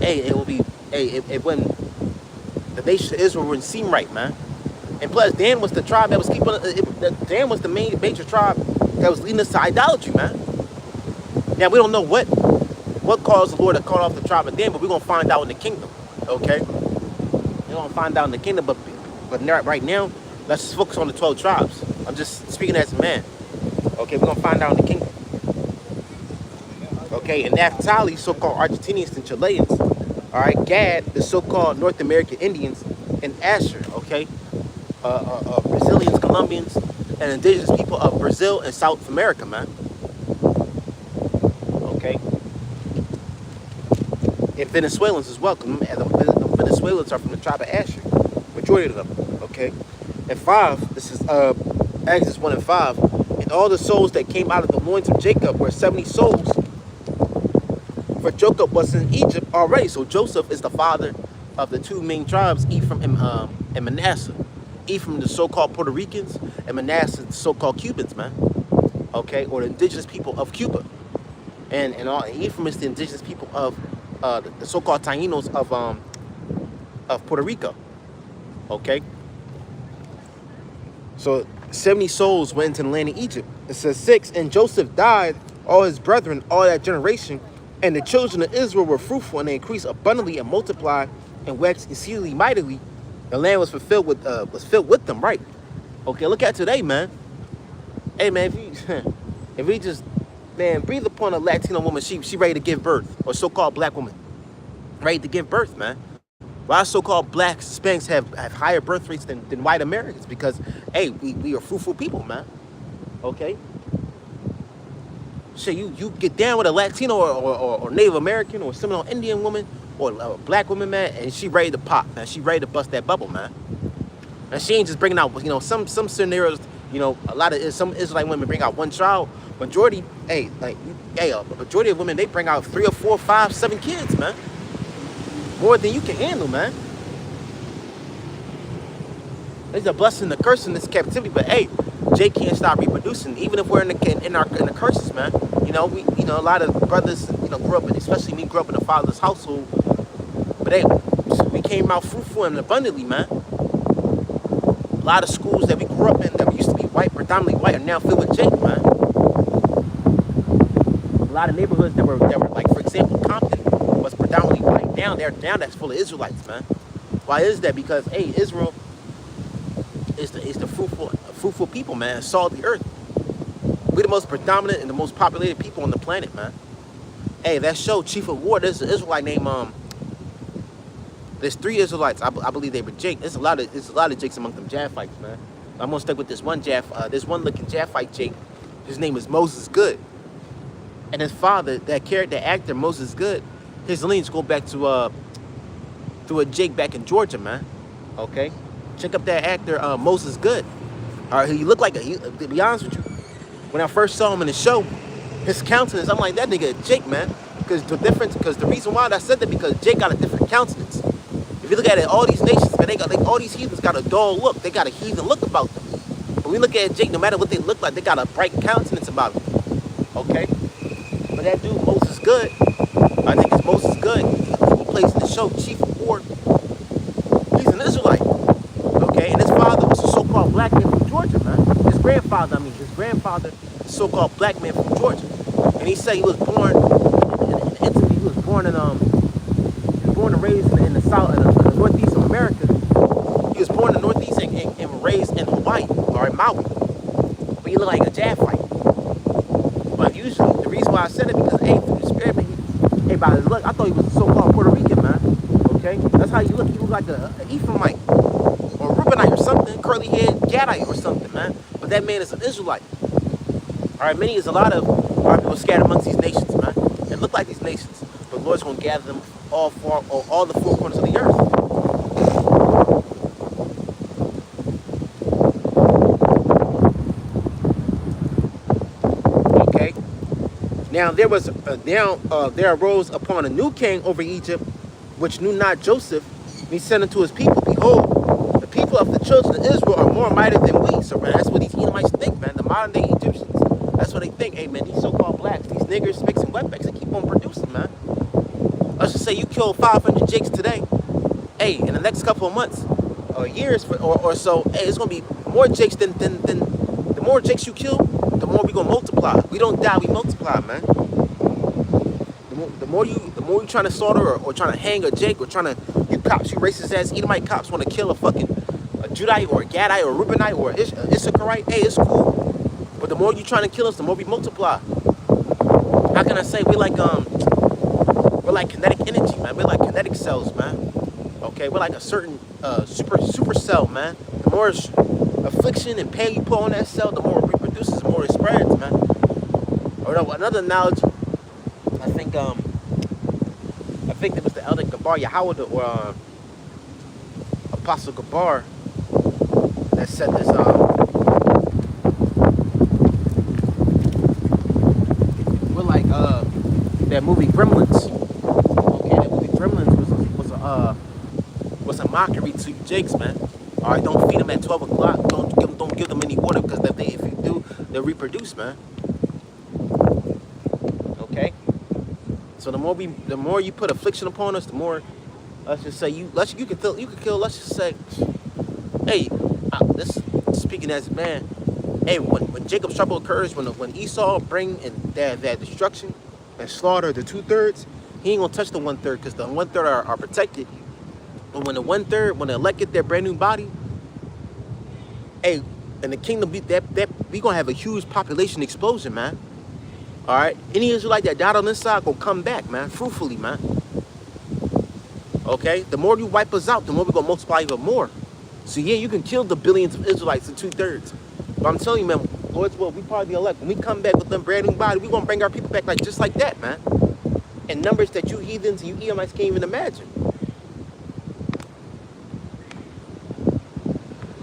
it wouldn't, the nation of Israel wouldn't seem right, man. And plus, Dan was the tribe that was Dan was the major tribe that was leading us to idolatry, man. Now, we don't know what caused the Lord to cut off the tribe of Dan, but we're going to find out in the kingdom, okay? We're going to find out in the kingdom, but right now, let's just focus on the 12 tribes. I'm just speaking as a man. Okay, we're going to find out in the kingdom. Okay, and Naphtali, so-called Argentinians and Chileans. All right, Gad, the so-called North American Indians, and Asher, okay? Brazilians, Colombians, and indigenous people of Brazil and South America, man. Okay? And Venezuelans as well, because the Venezuelans are from the tribe of Asher. Majority of them, okay? And 5, this is Exodus 1 and 5. And all the souls that came out of the loins of Jacob were 70 souls. For Jacob was in Egypt already. So Joseph is the father of the 2 main tribes, Ephraim and Manasseh. Ephraim, the so-called Puerto Ricans, and Manasseh, the so-called Cubans, man. Okay, or the indigenous people of Cuba. And Ephraim is the indigenous people of the so-called Tainos of Puerto Rico. Okay. So 70 souls went into the land of Egypt. It says 6, and Joseph died, all his brethren, all that generation, and the children of Israel were fruitful, and they increased abundantly and multiplied and waxed exceedingly mightily. The land was filled with them, right? Okay, look at today, man. Hey, man, if we just, man, breathe upon a Latino woman, she ready to give birth, or so-called black woman, ready to give birth, man. Why so-called black Hispanics have higher birth rates than white Americans? Because, hey, we are fruitful people, man. Okay? So you get down with a Latino or Native American or Seminole Indian woman or a black woman, man, and she ready to pop, man. She ready to bust that bubble, man. And she ain't just bringing out, some scenarios, some Israelite women bring out one child. Majority, a majority of women, they bring out 3 or 4, 5, 7 kids, man. More than you can handle, man. It's a blessing and a curse in this captivity, but hey, Jay can't stop reproducing, even if we're in the curses, man. A lot of brothers, grew up, especially me, grew up in a fatherless household. But hey, we came out fruitful and abundantly, man. A lot of schools that we grew up in that used to be white, predominantly white, are now filled with Jake, man. A lot of neighborhoods that were like, for example, Compton was predominantly white. Now that's full of Israelites, man. Why is that? Because hey, Israel is the fruitful people, man. Salt of the earth. We're the most predominant and the most populated people on the planet, man. Hey, that show Chief of War, there's an Israelite named there's 3 Israelites. I believe they were Jake. There's a lot of Jakes among them Japhites, man. I'm gonna stick with this one looking Japhite Jake. His name is Moses Good. And his father, that actor Moses Good, his lineage go back to a Jake back in Georgia, man. Okay, check up that actor Moses Good. All right, he looked like to be honest with you, when I first saw him in the show, his countenance, I'm like, that nigga Jake, man. Because the reason why I said that, because Jake got a different countenance. If you look at it, all these nations, man, all these heathens got a dull look. They got a heathen look about them. But we look at Jake, no matter what they look like, they got a bright countenance about them. Okay? But that dude, Moses Good, I think it's Moses Good, who plays in the show Chief of War. black man from Georgia, man. His grandfather, a so-called black man from Georgia. And he said he was born in Italy. He was born and raised in the south, in the northeast of America. He was born in the northeast and raised in Hawaii or in Maui. But he looked like a jab fight. But usually, the reason why I said it because, hey, through the spirit, man, hey, by his look, I thought he was a so-called Puerto Rican, man. Okay? That's how he looked. He looked like an Ephraimite or a Reubenite or something, curly head Gadite or something, man. But that man is an Israelite. All right, a lot of people scattered amongst these nations, man. It look like these nations, but the Lord's going to gather them all the four corners of the earth. Okay. Now there arose upon a new king over Egypt, which knew not Joseph. And he said unto his people, behold, the people of the children of Israel are more mighty than we. So, man, that's what these Edomites think, man. The modern day Egyptians. That's what they think. Hey, man, these so-called blacks, these niggers mixing wetbacks, they keep on producing, man. Let's just say you kill 500 jakes today. Hey, in the next couple of months or years or so, hey, it's going to be more jakes than the more jakes you kill, the more we going to multiply. We don't die, we multiply, man. The more you trying to slaughter or trying to hang a jake or trying to, you cops, you racist ass Edomite cops want to kill a Judite or a Gadite or a Reubenite or a Issacharite, hey, it's cool. But the more you trying to kill us, the more we multiply. How can I say we're like kinetic energy, man. We're like kinetic cells, man. Okay, we're like a certain super cell, man. The more affliction and pain you put on that cell, the more it reproduces, the more it spreads, man. Or no, another knowledge, I think it was the elder Gabar Yahweh or Apostle Gabar that said this. We're like that movie Gremlins. Okay, that movie Gremlins was a mockery to you jakes, man. All right, don't feed them at 12 o'clock. Don't give them any water because if you do, they'll reproduce, man. Okay. So the more you put affliction upon us, the more, let's just say you can kill. Let's just say, hey, this speaking as a man. Hey, when Jacob's trouble occurs, when Esau bring in their destruction and slaughter the 2/3, he ain't gonna touch the 1/3 because the 1/3 are protected. But when the 1/3, when the elect get their brand new body, hey, and the kingdom we gonna have a huge population explosion, man. All right, any Israelite that died on this side gonna come back, man, fruitfully, man. Okay, the more you wipe us out, the more we gonna multiply even more. So yeah, you can kill the billions of Israelites in 2/3. But I'm telling you, man, Lord's will, we part of the elect. When we come back with them brand new body, we gonna bring our people back just like that, man. In numbers that you heathens and you Edomites can't even imagine.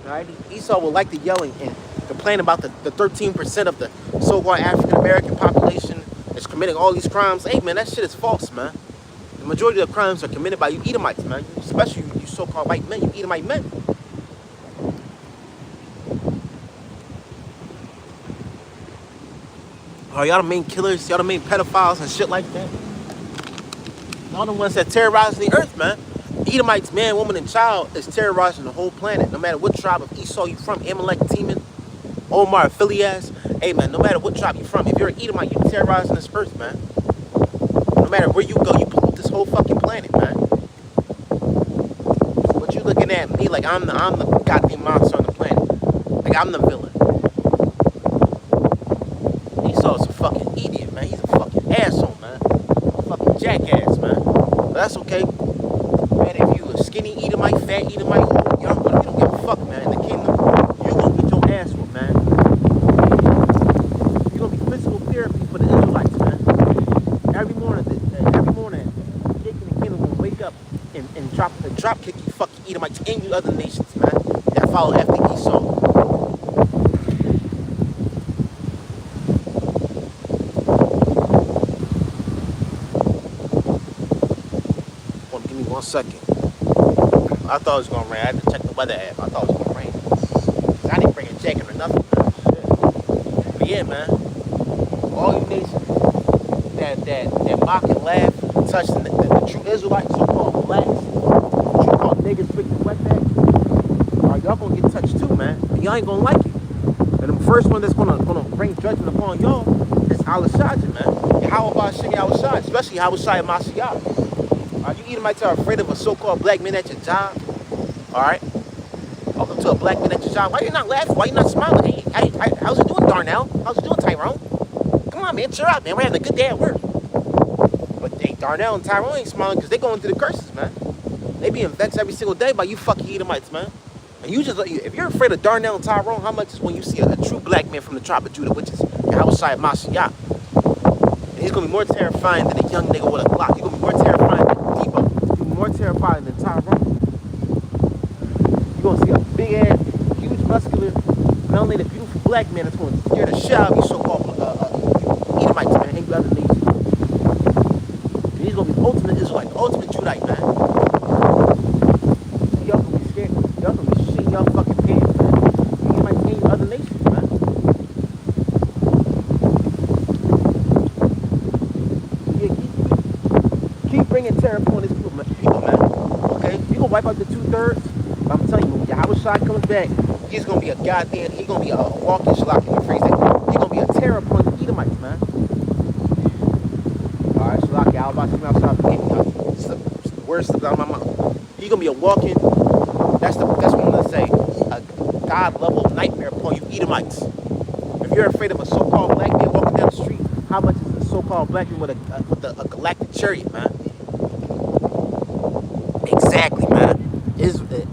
Right? Esau will like to yell and complain about the 13% of the so-called African American population that's committing all these crimes. Hey, man, that shit is false, man. The majority of the crimes are committed by you Edomites, man. Especially you so-called white men, you Edomite men. Oh, y'all the main killers, y'all the main pedophiles and shit like that. Y'all the ones that terrorize the earth, man. Edomites, man, woman, and child is terrorizing the whole planet. No matter what tribe of Esau you from, Amalek, Teman, Omar, Phileas. Hey, man, no matter what tribe you from, if you're an Edomite, you're terrorizing this earth, man. No matter where you go, you pollute this whole fucking planet, man. But you looking at me like I'm the goddamn monster on the planet. Like I'm the villain. Esau's a fucking idiot, man. He's a fucking asshole, man. A fucking jackass, man. But that's okay. Man, if you a skinny Edomite, fat Edomite, you don't give a fuck, man. In the kingdom, you gonna get your ass whooped, man. You're gonna be physical therapy for the Israelites, man. Every morning, Jake in the kingdom will wake up and drop kick you fucking Edomites and you other nations, man, that follow after Esau. Give me 1 second. I thought it was gonna rain. I had to check the weather app. I thought it was gonna rain. I didn't bring a jacket or nothing, man. Shit. But yeah, man. All you nations that mock and laugh, touch the true Israelites, so-called blacks, so-called niggas, freaking wetbacks, y'all gonna get touched too, man. And y'all ain't gonna like it. And the first one that's gonna bring judgment upon y'all is Ahshamiah, man. And how about Ahshamiah, especially Ahshamiah Raahwaban? You Edomites are afraid of a so-called black man at your job. All right. Welcome to a black man at your job. Why you not laughing? Why you not smiling? Hey, how's it doing, Darnell? How's it doing, Tyrone? Come on, man. Cheer up, man. We're having a good day at work. But hey, Darnell and Tyrone ain't smiling because they going through the curses, man. They being vexed every single day by you fucking Edomites, man. And you just, if you're afraid of Darnell and Tyrone, how much is when you see a true black man from the tribe of Judah, which is Ahshamiah Raahwaban? And he's gonna be more terrifying than a young nigga with a Glock. He's gonna be more terrifying than Debo. He's gonna be more terrifying than Tyrone. You're gonna see a big ass, huge, muscular, melanated, beautiful black man that's gonna scare the shit out of you so-called Edomites, man, and you other nations. And he's gonna be the ultimate Israelite, the ultimate Judite, man. And y'all gonna be scared. Y'all gonna be shitting y'all fucking pants, man. You might hate other nations, man. Yeah, keep bringing terror upon these people, man. Okay, you gonna wipe out the 2/3. I'm telling you, when Ahshamiah comes back, he's gonna be a goddamn. He's gonna be a walking shalak. He's gonna be a terror upon the Edomites, man. All right, shalak. Y'all about to come outside. The words slipped out of my mouth. He's gonna be a walking. That's what I'm gonna say. A God-level nightmare upon you Edomites. If you're afraid of a so-called black man walking down the street, how much is a so-called black man with a galactic chariot, man? Exactly, man.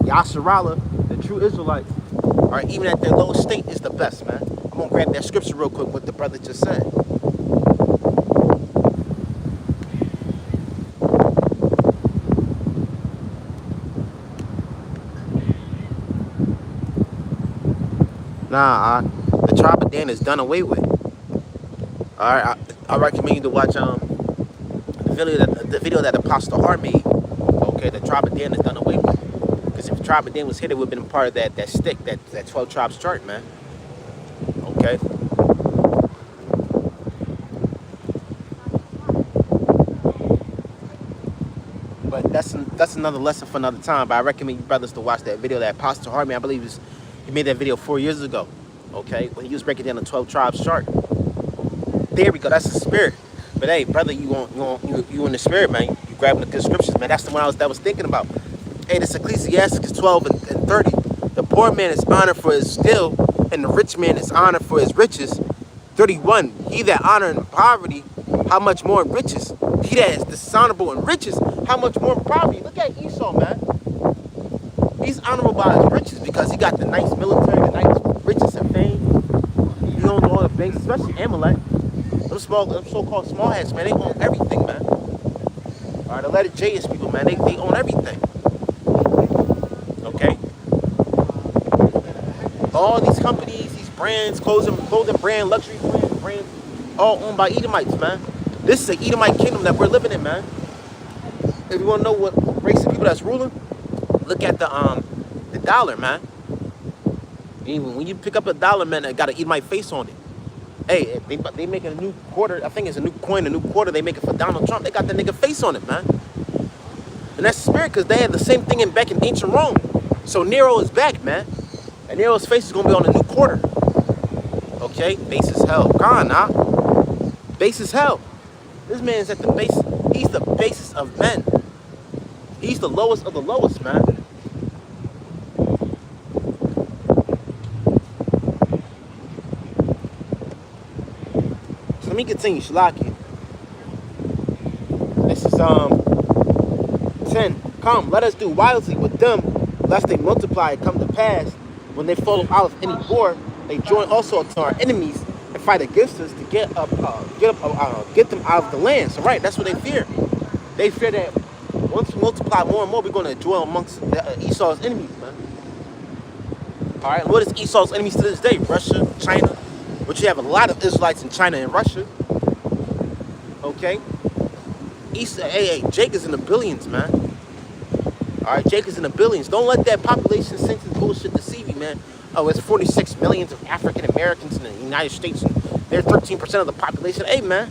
Yasharallah, the true Israelites, are even at their lowest state, is the best, man. I'm gonna grab that scripture real quick, what the brother just said. The tribe of Dan is done away with. All right, I recommend you to watch the video that Apostle Hart made. Okay, the tribe of Dan is done away with. Because if the tribe of Dan was here, it would have been part of that stick, that 12 tribes chart, man. Okay. But that's another lesson for another time. But I recommend you brothers to watch that video that Apostle Hart made. I believe he made that video 4 years ago. Okay, when he was breaking down the 12 tribes chart. There we go. That's the spirit. But hey, brother, you in the spirit, man. You grabbing the good scriptures, man. That's the one I was thinking about. Hey, this Ecclesiastes 12 and 30. The poor man is honored for his skill, and the rich man is honored for his riches. 31. He that honor in poverty, how much more in riches? He that is dishonorable in riches, how much more in poverty? Look at Esau, man. He's honorable by his riches because he got the nice military, the nice riches and fame. He owns all the banks, especially Amalek. Them so-called small hats, man, they own everything, man. All right, the letter J is people, man, they own everything. Okay? All these companies, these brands, clothing brand, luxury brands, all owned by Edomites, man. This is an Edomite kingdom that we're living in, man. If you want to know what race of people that's ruling, look at the dollar, man. Even when you pick up a dollar, man, it got an Edomite face on it. Hey, they making a new quarter. I think it's a new coin, a new quarter. They make it for Donald Trump. They got the nigga face on it, man. And that's the spirit, because they had the same thing back in ancient Rome. So Nero is back, man. And Nero's face is gonna be on the new quarter. Okay, base as hell. Gone, nah. Base as hell. This man is at the base. He's the basis of men. He's the lowest of the lowest, man. So let me continue, Shalaki. This is 10. Come, let us do wisely with them, lest they multiply and come to pass. When they fall out of any war, they join also to our enemies and fight against us to get them out of the land. So right, that's what they fear. They fear that once we multiply more and more, we're going to dwell amongst Esau's enemies, man. All right, what is Esau's enemies to this day? Russia, China, which you have a lot of Israelites in China and Russia. Okay, Jake is in the billions, man. All right, Jake is in the billions. Don't let that population census bullshit deceive you, man. Oh, it's 46 million of African Americans in the United States, and they're 13% of the population. Hey, man,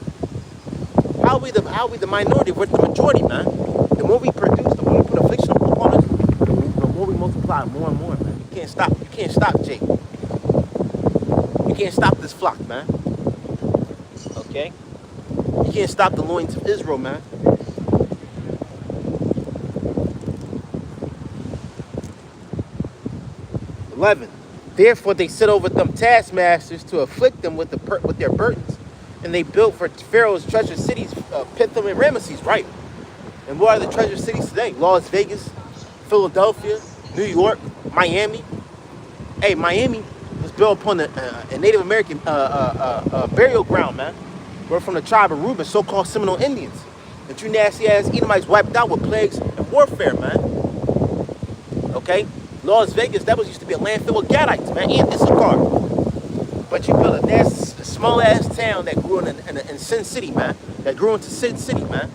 how are we the minority? We're the majority, man. The more we produce, the more we put affliction upon us, the more we multiply more and more, man. You can't stop. You can't stop Jake. You can't stop this flock, man. Okay? You can't stop the loins of Israel, man. 11. Therefore they set over them taskmasters to afflict them with their burdens. And they built for Pharaoh's treasure cities, Pithom and Ramesses, right? And what are the treasure cities today? Las Vegas, Philadelphia, New York, Miami. Hey, Miami was built upon a Native American burial ground, man. We're from the tribe of Reuben, so-called Seminole Indians. And you nasty-ass Edomites wiped out with plagues and warfare, man. Okay? Las Vegas, that used to be a landfill of Gadites, man, and Issachar. But you built a small-ass town that grew in Sin City, man. That grew into Sin City, man.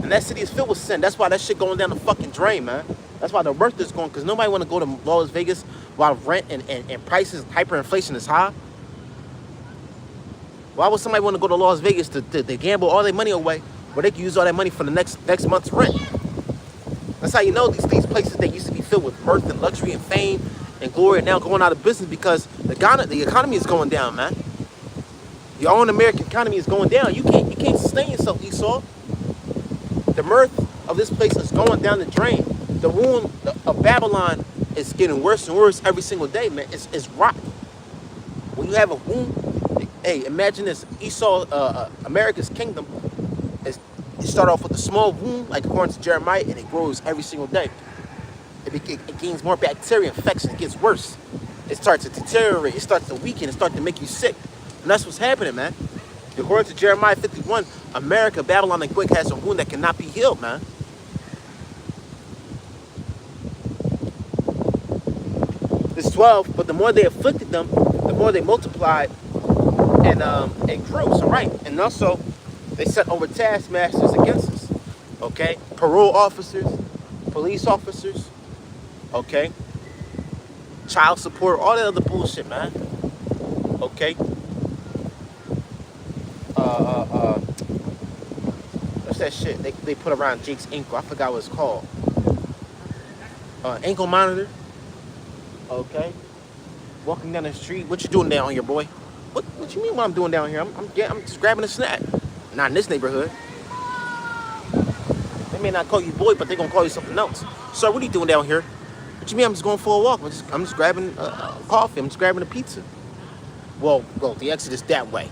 And that city is filled with sin. That's why that shit going down the fucking drain, man. That's why the worth is going, because nobody want to go to Las Vegas while rent and prices, hyperinflation is high. Why would somebody want to go to Las Vegas to gamble all their money away where they can use all that money for the next month's rent? That's how you know these places that used to be filled with mirth and luxury and fame and glory are now going out of business because the economy is going down, man. Your own American economy is going down. You can't sustain yourself, Esau. The mirth of this place is going down the drain. The wound of Babylon is getting worse and worse every single day, man. It's rot. When you have a wound, hey, imagine this. Esau, America's kingdom, it started off with a small wound, like according to Jeremiah, and it grows every single day. It gains more bacteria, infection, it gets worse. It starts to deteriorate, it starts to weaken, it starts to make you sick. And that's what's happening, man. According to Jeremiah 51, America, Babylon, and Quick has a wound that cannot be healed, man. This 12, but the more they afflicted them, the more they multiplied and grew. So right, and also they set over taskmasters against us. Okay, parole officers, police officers. Okay, child support, all that other bullshit, man. Okay. What's that shit they put around Jake's ankle? I forgot what it's called. Ankle monitor. Okay. Walking down the street. What you doing down here, boy? What you mean what I'm doing down here? I'm just grabbing a snack. Not in this neighborhood. They may not call you boy, but they gonna call you something else. Sir, what are you doing down here? What you mean I'm just going for a walk? I'm just grabbing coffee. I'm just grabbing a pizza. Well, the exit is that way.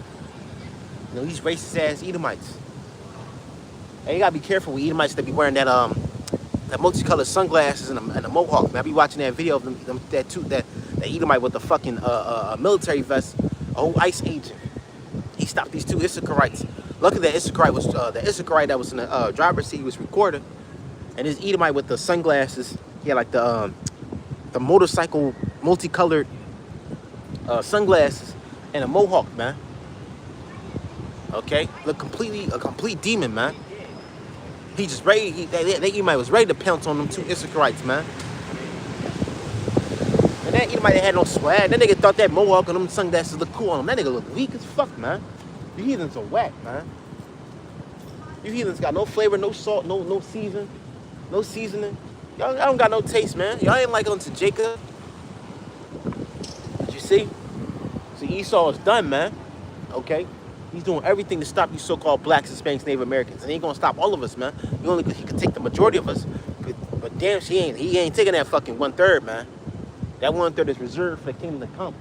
You know, these racist ass Edomites. Hey, you gotta be careful with Edomites that be wearing that multicolored sunglasses and a mohawk. Man, I be watching that video of that Edomite with the fucking military vest, a whole ICE agent. He stopped these two Issacharites. Luckily, that Issacharite was the Issacharite that was in the driver's seat was recording, and his Edomite with the sunglasses. He had like the motorcycle multicolored sunglasses and a mohawk, man. Okay, look a complete demon, man. He just ready. That Edomite was ready to pounce on them two Issacharites, man. And that Edomite had no swag. That nigga thought that mohawk and them sunglasses looked cool on him. That nigga looked weak as fuck, man. You heathens are whack, man. You heathens got no flavor, no salt, no seasoning. Y'all don't got no taste, man. Y'all ain't like unto Jacob. Did you see? See, Esau is done, man. Okay? He's doing everything to stop you so-called blacks, Hispanics, Native Americans. And he ain't gonna stop all of us, man. He could take the majority of us. But damn, he ain't taking that fucking 1/3, man. That 1/3 is reserved for the kingdom to come.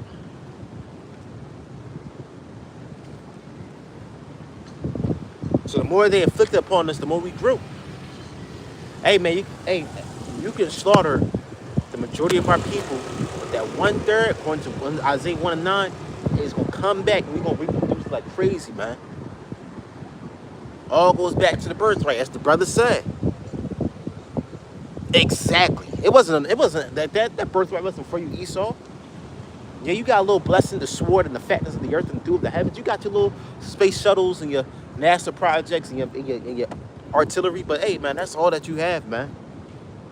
So the more they inflicted upon us, the more we grew. Hey, man, you can slaughter the majority of our people, but that 1/3, according to Isaiah 1:9, is gonna come back and we're gonna reproduce like crazy, man. All goes back to the birthright, as the brother said. Exactly. It wasn't that birthright wasn't for you, Esau. Yeah, you got a little blessing, the sword and the fatness of the earth and the dew of the heavens. You got your little space shuttles and your NASA projects and your artillery, but hey, man, that's all that you have, man.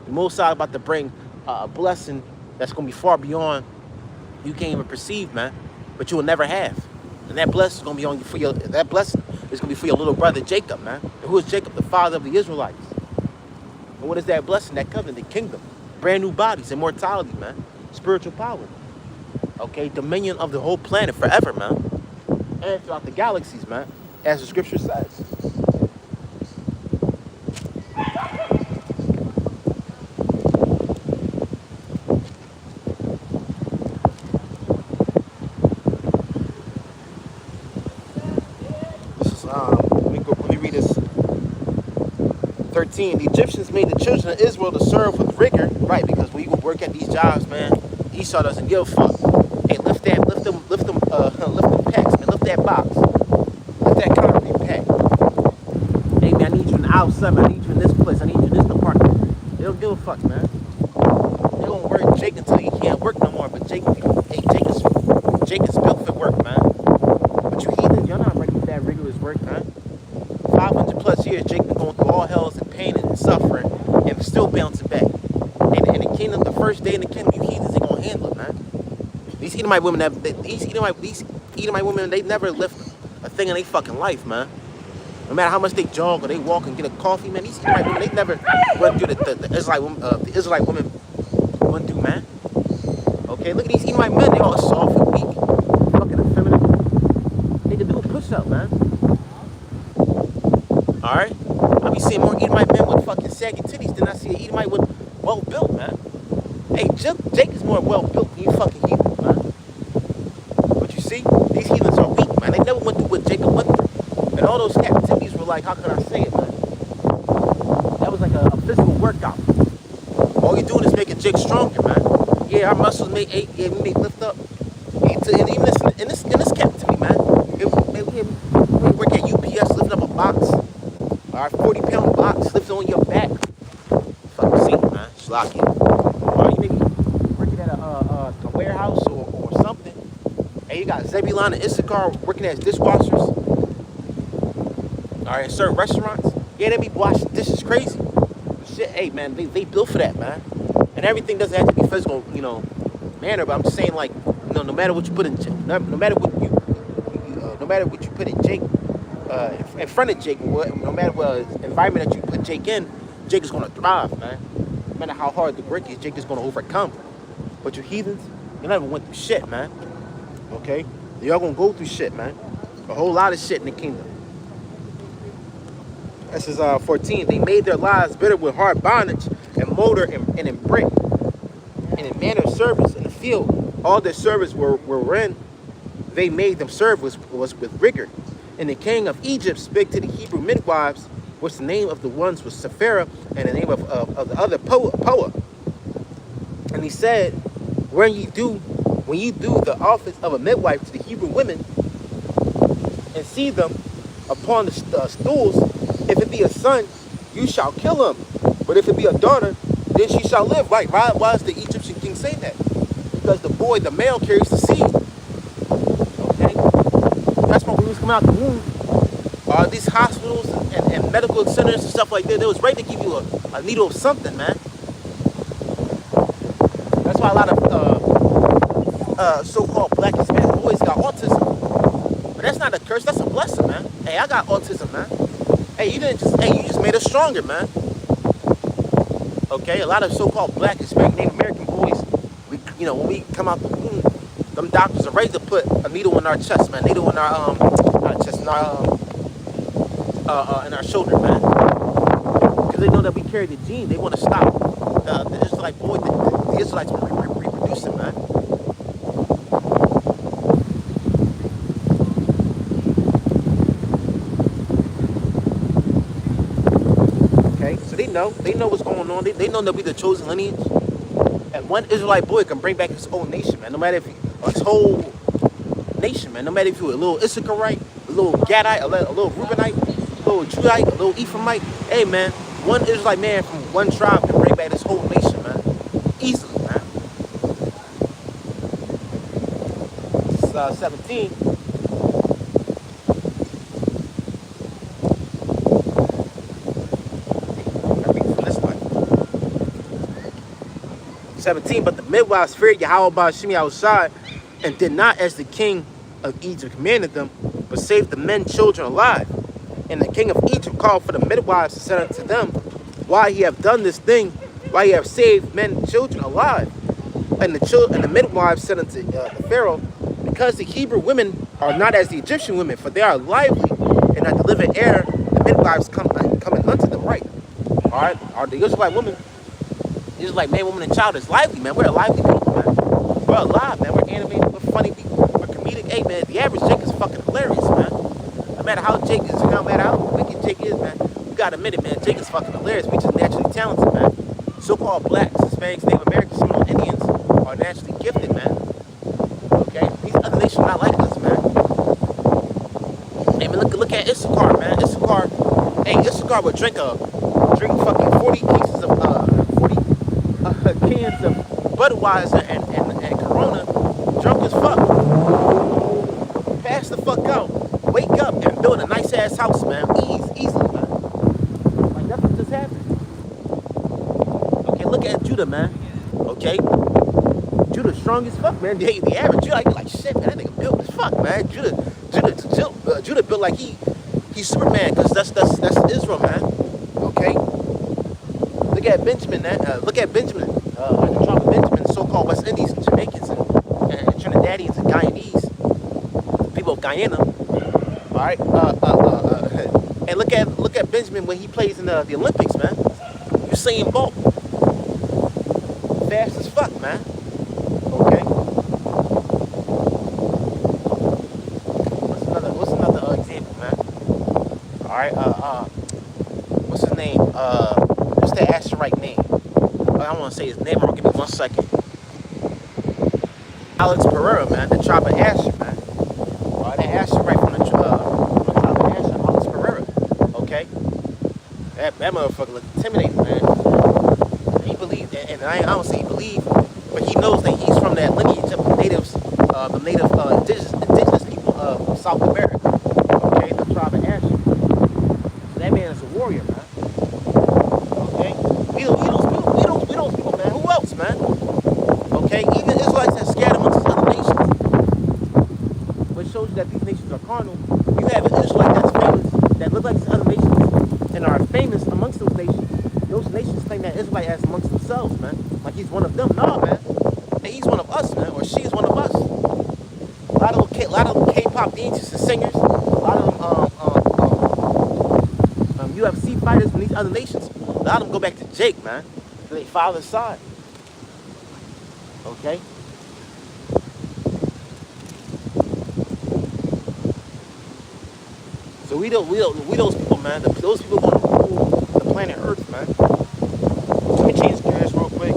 The Most High about to bring a blessing that's gonna be far beyond you can't even perceive, man. But you will never have, and that blessing is gonna be on you for your. That blessing is gonna be for your little brother Jacob, man. And who is Jacob? The father of the Israelites. And what is that blessing? That covenant, the kingdom, brand new bodies, immortality, man. spiritual power. Okay, dominion of the whole planet forever, man. And throughout the galaxies, man. As the scripture says. This is let me read this. 13. The Egyptians made the children of Israel to serve with rigor, right? Because when you go work at these jobs, man, Esau doesn't give a fuck. Hey, lift them packs, man. Lift that box. Lift that concrete pack. Hey, man, I need you in the outside. I need you in this place. I need you in this department. They don't give a fuck, man. They gonna work Jake until he can't work no more. But Jake is built for work, man. But you heathens, you're not ready for that rigorous work, man. 500 plus years, Jake been going through all hells and pain and suffering, and still bouncing back. And in the kingdom, the first day in the kingdom, you heathens ain't gonna handle it, man. These Edomite women, they never lift a thing in their fucking life, man. No matter how much they jog or they walk and get a coffee, man, these Edomite women, they never went through the Israelite women went through, man. Okay, look at these Edomite men, they all soft and weak, fucking effeminate. They can do a push-up, man. Alright? I be seeing more Edomite men with fucking saggy titties than I see an Edomite with well-built, man. Hey, Jake is more well-built than you fucking heathens, man. But you see, these heathens are weak, man. They never went through what Jacob went through. And all those captivities were like, how can I say it, man? That was like a physical workout. All you're doing is making Jake stronger, man. Yeah, our muscles may ache, yeah, we may lift up. And even in this captivity, man, we work at UPS, lifting up a box. Alright, 40-pound box, lifting on your back. Fucking see, man. Schlocky. Alright, you niggas working at a warehouse or something. And you got Zebulon and Issachar working as dishwashers. Alright, certain restaurants. Yeah, they be washing dishes crazy. Shit, hey, man, they built for that, man. And everything doesn't have to be physical, manner. But I'm just saying, like, no matter what you put in, no matter what you put in Jake, in front of Jake, no matter what environment that you put Jake in, Jake is gonna thrive, man. No matter how hard the work is, Jake is gonna overcome. But you heathens, you never went through shit, man. Okay, y'all gonna go through shit, man. A whole lot of shit in the kingdom. This is 14. They made their lives bitter with hard bondage and mortar and in brick and in manner of service in the field. All their service were in. They made them serve was with rigor. And the king of Egypt spake to the Hebrew midwives, which the name of the ones was Sapphira, and the name of the other Poa. And he said, when you do the office of a midwife to the Hebrew women, and see them upon the stools, if it be a son, you shall kill him. But if it be a daughter, then she shall live. Right? Why does the Egyptian king say that? Because the male carries the seed. Okay? That's why when we was coming out the womb, these hospitals and medical centers and stuff like that, they was ready to give you a needle of something, man. That's why a lot of so-called black Hispanic boys got autism. But that's not a curse, that's a blessing, man. Hey, I got autism, man. Hey, you just made us stronger, man. Okay, a lot of so-called black Hispanic Native American boys, when we come out the womb, them doctors are ready to put a needle in our chest, man. Needle in our chest, in our shoulder, man. Because they know that we carry the gene. They want to stop the Israelite boy, the Israelites reproducing, man. So they know what's going on. They know that we the chosen lineage. And one Israelite boy can bring back his whole nation, man. No matter if his whole nation, man. No matter if you're a little Issacharite, a little Gadite, a little Reubenite, a little Judite, a little Ephraimite. Hey, man, one Israelite man from one tribe can bring back this whole nation, man. Easily, man. This is 17. 17, but the midwives feared Yahweh Ahshamiah Raahwaban and did not as the king of Egypt commanded them, but saved the men children alive. And the king of Egypt called for the midwives and said unto them, why ye have done this thing, why ye have saved men children alive. And the midwives said unto the Pharaoh, because the Hebrew women are not as the Egyptian women, for they are lively and are delivered heir, the midwives coming unto them, right? All right, are the Israelite women, Israelite man, woman, and child is lively, man. We're a lively people, man. We're alive, man. We're animated, we're funny people, we're comedic. Hey, man, the average Jake is fucking hilarious, man. No matter how Jake is, no matter how wicked Jake is, man, you gotta admit it, man. Jake is fucking hilarious. We just naturally talented, man. So-called blacks, Hispanics, Native Americans, Seminole Indians are naturally gifted, man. Okay? These other nations are not like us, man. Hey, man, look at Issachar, man. Issachar would drink fucking 40 cases of 40 cans of Budweiser and Corona, drunk as fuck. Pass the fuck out, wake up, and build a nice ass house, man. Easily, man. Like nothing just happened. Okay, look at Judah, man. Okay, Judah strong as fuck, man. The average Judah, like shit, man. That nigga built as fuck, man. Judah built like he's Superman, cause that's Israel, man. Okay. Look at Benjamin, man. Look at Benjamin. The tribe of Benjamin, so-called West Indies and Jamaicans and Trinidadians and Guyanese, people of Guyana. All right. And look at Benjamin when he plays in the Olympics, man. Usain Bolt, fast as fuck, man. Okay. What's another example, man? All right. What's his name? What's the Asherite name? I don't want to say his name. Give me 1 second. Alex Pereira, man, the tribe of Asher, man. All right, that Asher right from the tribe of Asher, Alex Pereira. Okay. That motherfucker look intimidating, man. He believed, and I don't say he believed, but he knows that he's from that lineage of the native indigenous people of South America. Okay, the tribe of Asher. So that man is a warrior, man. Okay, we those people, man. Who else, man? Okay, even Israelites that scattered amongst other nations, which shows you that these nations are carnal. You have an Israelite that's famous, that look like these other nations, and are famous amongst those nations. Those nations claim that Israelite as amongst themselves, man. Like he's one of them. Nah, man. Hey, he's one of us, man, or she's one of us. A lot of them K-pop dancers and singers. A lot of them UFC fighters from these other nations. A lot of them go back to Jake, man, to their father's side. Okay. So we those people, man. Those people want to rule the planet Earth, man. Let me change gears real quick.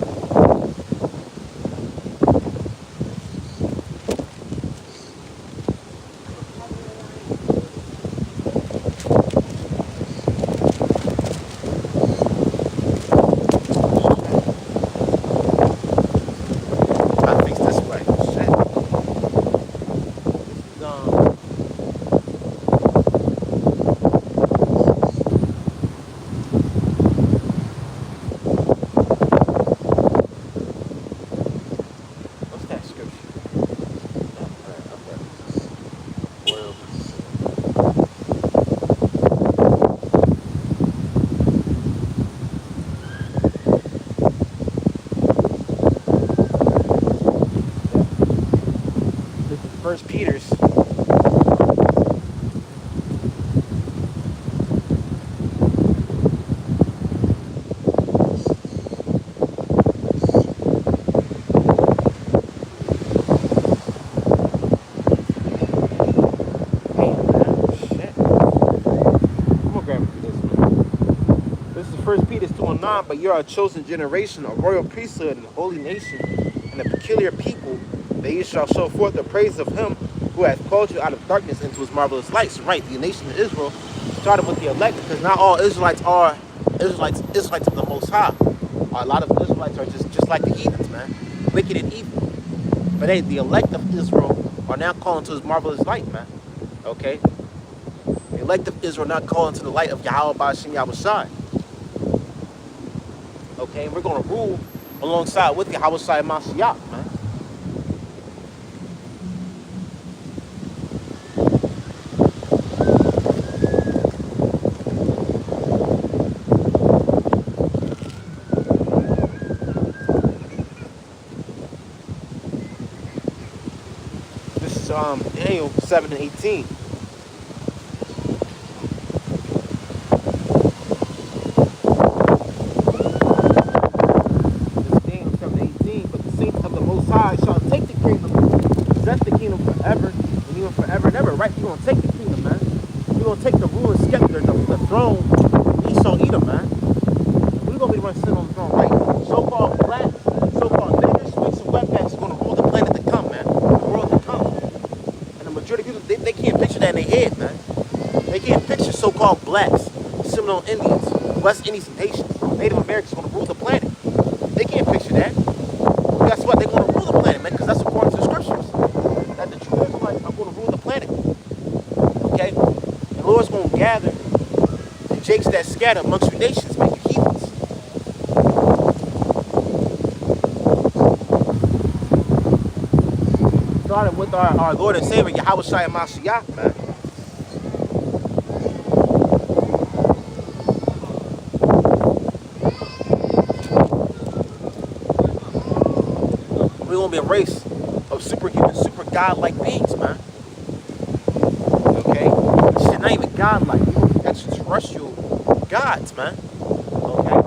First Peter's. First Peter 2:9, but you are a chosen generation, a royal priesthood, and a holy nation, and a peculiar people, that you shall show forth the praise of him who hath called you out of darkness into his marvelous light. So right, the nation of Israel started with the elect, because not all Israelites are Israelites of the Most High. A lot of Israelites are just like the heathens, man, wicked and evil. But hey, the elect of Israel are now called into his marvelous light, man. Okay? The elect of Israel are not called into the light of Yahweh Ba'ashem Yahushai. Okay, and we're going to rule alongside with Yahweh Mashiach, man. Daniel 7 and 18. Daniel 7 and 18. But the saints of the Most High shall take the kingdom, possess the kingdom forever, and even forever and ever. Right? We're gonna take the kingdom, man. We're gonna take the ruling scepter, the throne, Esau Edom, man. We're gonna be the ones sitting on the throne, right? So-called black, so-called niggers, switch and wetbacks are gonna rule the planet to come, man. The world to come. And the majority of people, they can't picture that in their head, man. They can't picture so-called blacks, Seminole Indians, West Indies and Haitians, Native Americans gonna rule the planet. They can't picture that. Well, guess what? They're gonna rule the planet, man, because that's according to the scriptures. That the true Israelites are gonna rule the planet. Okay? And the Lord's gonna gather the jakes that scatter amongst your nations, make you heathens. Starting with our Lord and Savior, Ahshamiah Raahwaban, man. We're gonna be a race of superhuman, super godlike beings, man. Okay? Shit, not even godlike. We're gonna be extraterrestrial gods, man. Okay?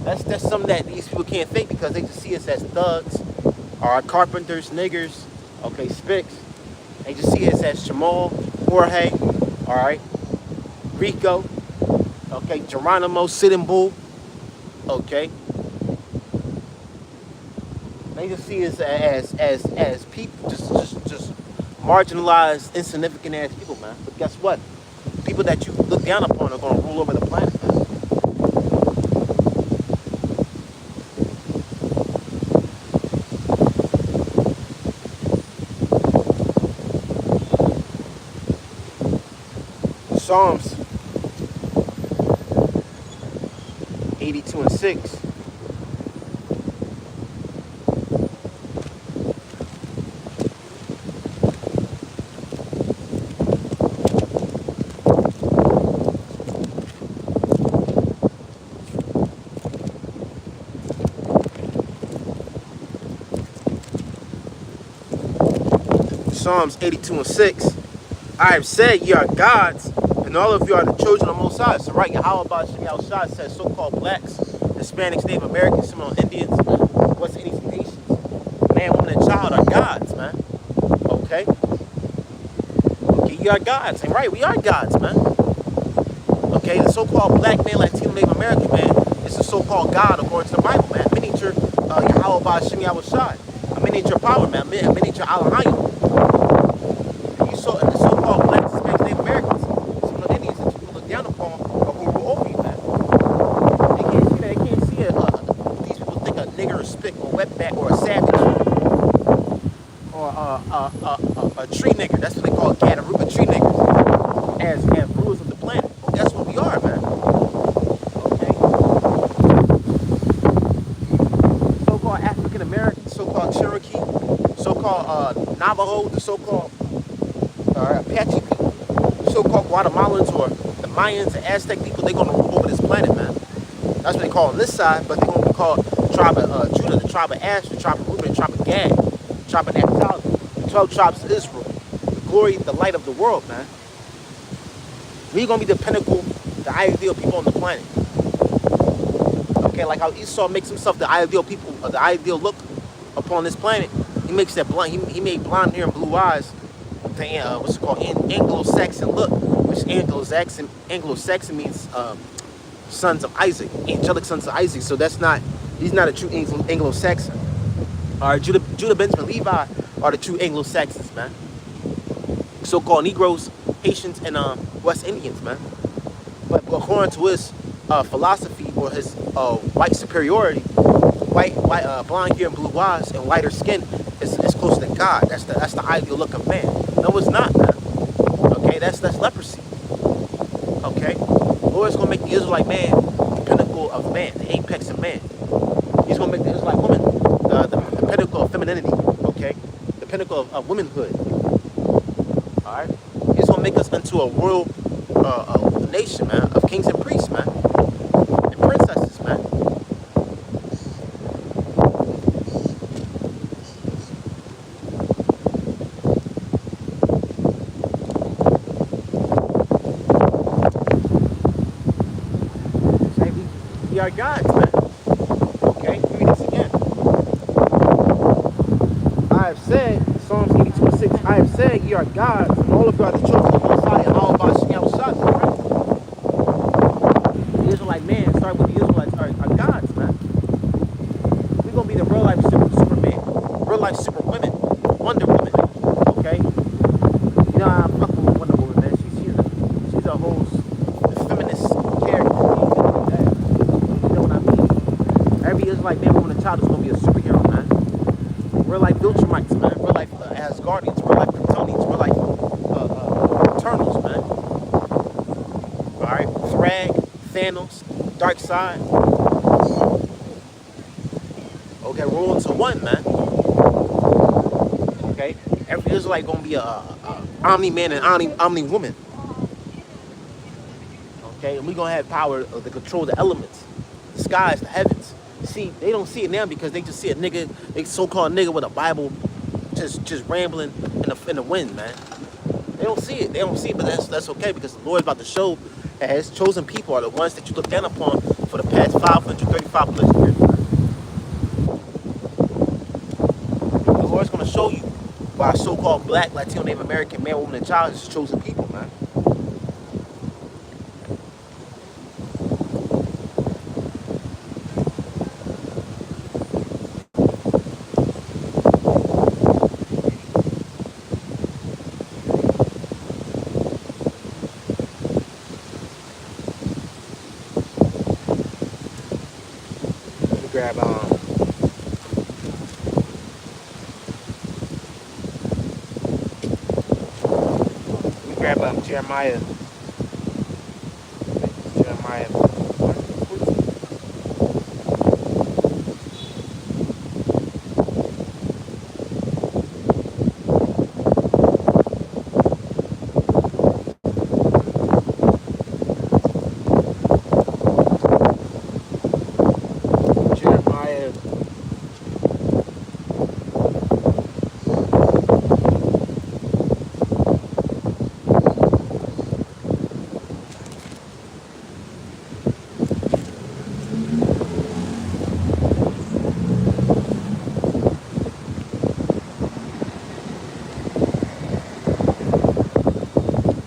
That's something that these people can't think because they just see us as thugs, or carpenters, niggers, okay, spicks. They just see us as Jamal, Jorge, alright, Rico, okay, Geronimo, Sitting Bull, okay. They just see us as people, just marginalized, insignificant ass people, man. But guess what? People that you look down upon are gonna rule over the planet, man. Psalms 82 and 6. Psalms 82 and 6. I have said ye are gods, and all of you are the children of Most High. So right, Ahshamiah says so-called blacks, Hispanics, Native Americans, Seminole Indians, West Indies and Haitians, man, woman, and child are gods, man. Okay? Okay, you are gods. And right, we are gods, man. Okay, the so-called black man, Latino, Native American man is a so-called God according to the Bible, man. Miniature Ahshamiah Raahwaban. A miniature power, man. A miniature Elohim. And you saw in the so-called blacks, Hispanics, Native Americans, some of the Indians that you look down upon are who rule over you, man. They can't see that. They can't see it. These people think a nigger, a spick, or a wetback, or a savage, or a tree nigger. That's what they call Gadaruba tree niggers as rulers of the planet. Well, that's what we are, man. Okay? So-called African American, so-called Cherokee, so-called Navajo, the so-called Apache people, so-called Guatemalans, or the Mayans, the Aztec people, they're going to rule over this planet, man. That's what they call on this side, but they're going to be called the tribe of Judah, the tribe of Asher, the tribe of Reuben, the tribe of Gad, the tribe of Naphtali, the 12 tribes of Israel, the glory, the light of the world, man. We're going to be the pinnacle, the ideal people on the planet. Okay, like how Esau makes himself the ideal people, or the ideal look upon this planet. He makes that blind, he made blonde hair and blue eyes, what's it called, Anglo-Saxon look, which Anglo-Saxon means sons of Isaac, angelic sons of Isaac. So he's not a true Anglo-Saxon. All right, Judah, Benjamin, Levi are the true Anglo-Saxons, man. So-called Negroes, Haitians, and West Indians, man. But according to his philosophy, or his white superiority, blonde hair and blue eyes and lighter skin is closer to God. That's the ideal look of man. No, it's not, man. Okay, that's leprosy. Okay, the Lord's gonna make the Israelite man the pinnacle of man, the apex of man. He's gonna make the Israelite woman the pinnacle of femininity. Okay, the pinnacle of womanhood. All right, he's gonna make us into a royal nation, man, of kings and priests, man, and princesses, man. ye are gods, man. Okay, read this again. I have said, Psalms 82:6, I have said ye are gods, and all of you are the children of the Messiah. How about Shemel Shad, right? The Israelite man, starting with the Israelites, are gods, man. We're gonna be the real life Superman, real life super women, Wonder Woman. Okay? You know, I fuck with Wonder Woman, man. She's a whole feminist character. You know what I mean? Every Israelite man, woman, and child is gonna be a superhero, man. Real life Viltrumites, man. Real life Asgardians, real life Kryptonians, real life Eternals, man. Alright? Thrag, Thanos, Darkseid. Okay, roll into one, man. Okay? Every Israelite gonna be a Omni-Man and Omni-Woman. Okay? And we gonna have power to control the elements, the skies, the heavens. See, they don't see it now because they just see a nigga, a so-called nigga with a Bible just rambling in the wind, man. They don't see it. They don't see it, but that's okay because the Lord is about to show that his chosen people are the ones that you look down upon for the past 535 plus years. The Lord's gonna show you why so-called black, Latino, Native American man, woman, and child is his chosen people, man. Let me grab Jeremiah. Jeremiah.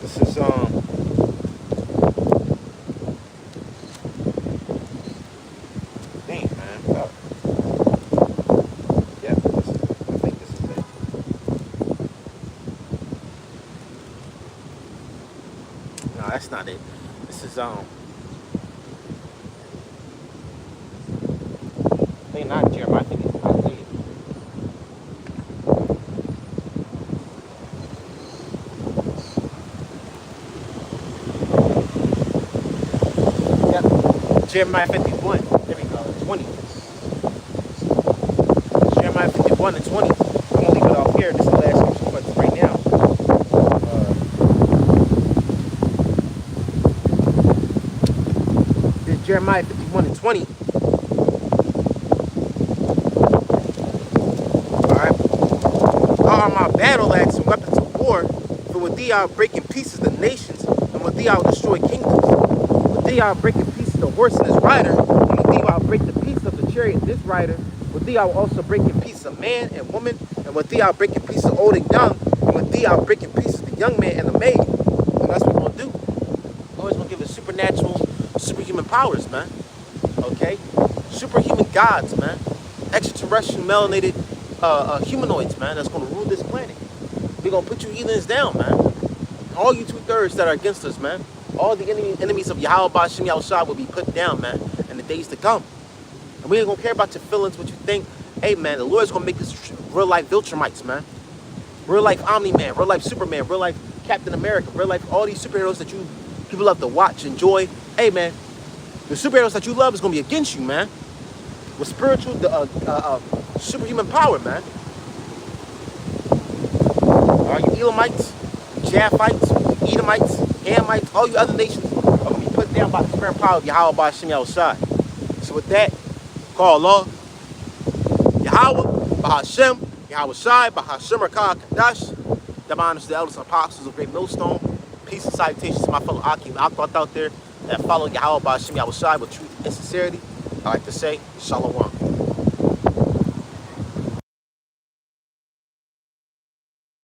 This is dang, man. Yeah, I think this is it. No, that's not it. This is I think not Jeremiah. I think it's Isaiah. Yep. Jeremiah 51. There we go. 20. Jeremiah 51 and 20. I'm gonna leave it off here. This is the last scripture for right now. This is Jeremiah 51 and 20. Alright. All my battle axe and weapons of war, for with thee I'll break in pieces the nations, and with thee I'll destroy kingdoms. With thee I'll break in pieces the horse and his rider, and with thee I'll break the piece of the chariot and this rider. With thee I will also break in pieces a man and woman, and with thee I'll break in pieces old and young, and with thee I'll break in pieces the young man and the maid. And that's what we're gonna do. Lord's gonna give us supernatural, superhuman powers, man. Okay? Superhuman gods, man. Extraterrestrial melanated humanoids, man, that's gonna rule this planet. We're gonna put you heathens down, man. All you 2/3 that are against us, man. All the enemies of Yahweh Ba'Shem Yahushua will be put down, man, in the days to come. And we ain't gonna care about your feelings, what you think. Hey, man, the Lord's gonna make us real life Viltrumites, man. Real life Omni-Man, real life Superman, real life Captain America, real life all these superheroes that people love to watch, enjoy. Hey, man, the superheroes that you love is gonna be against you, man. With spiritual, superhuman power, man. All you Elamites, Japhites, Edomites, Hamites, all you other nations are going to be put down by the spirit power of Yahweh Ba'Shem Yahushua. So with that, call Allah, Yahweh, Ba'Hashem, Yahushua, Ba'Hashem Rakah Kadash. The honors to the elders and apostles of Great Millstone. Peace and salutations to my fellow Akim out there. that follow Yahweh by Ahshamiah Raahwaban with truth and sincerity, I like to say, Shalom.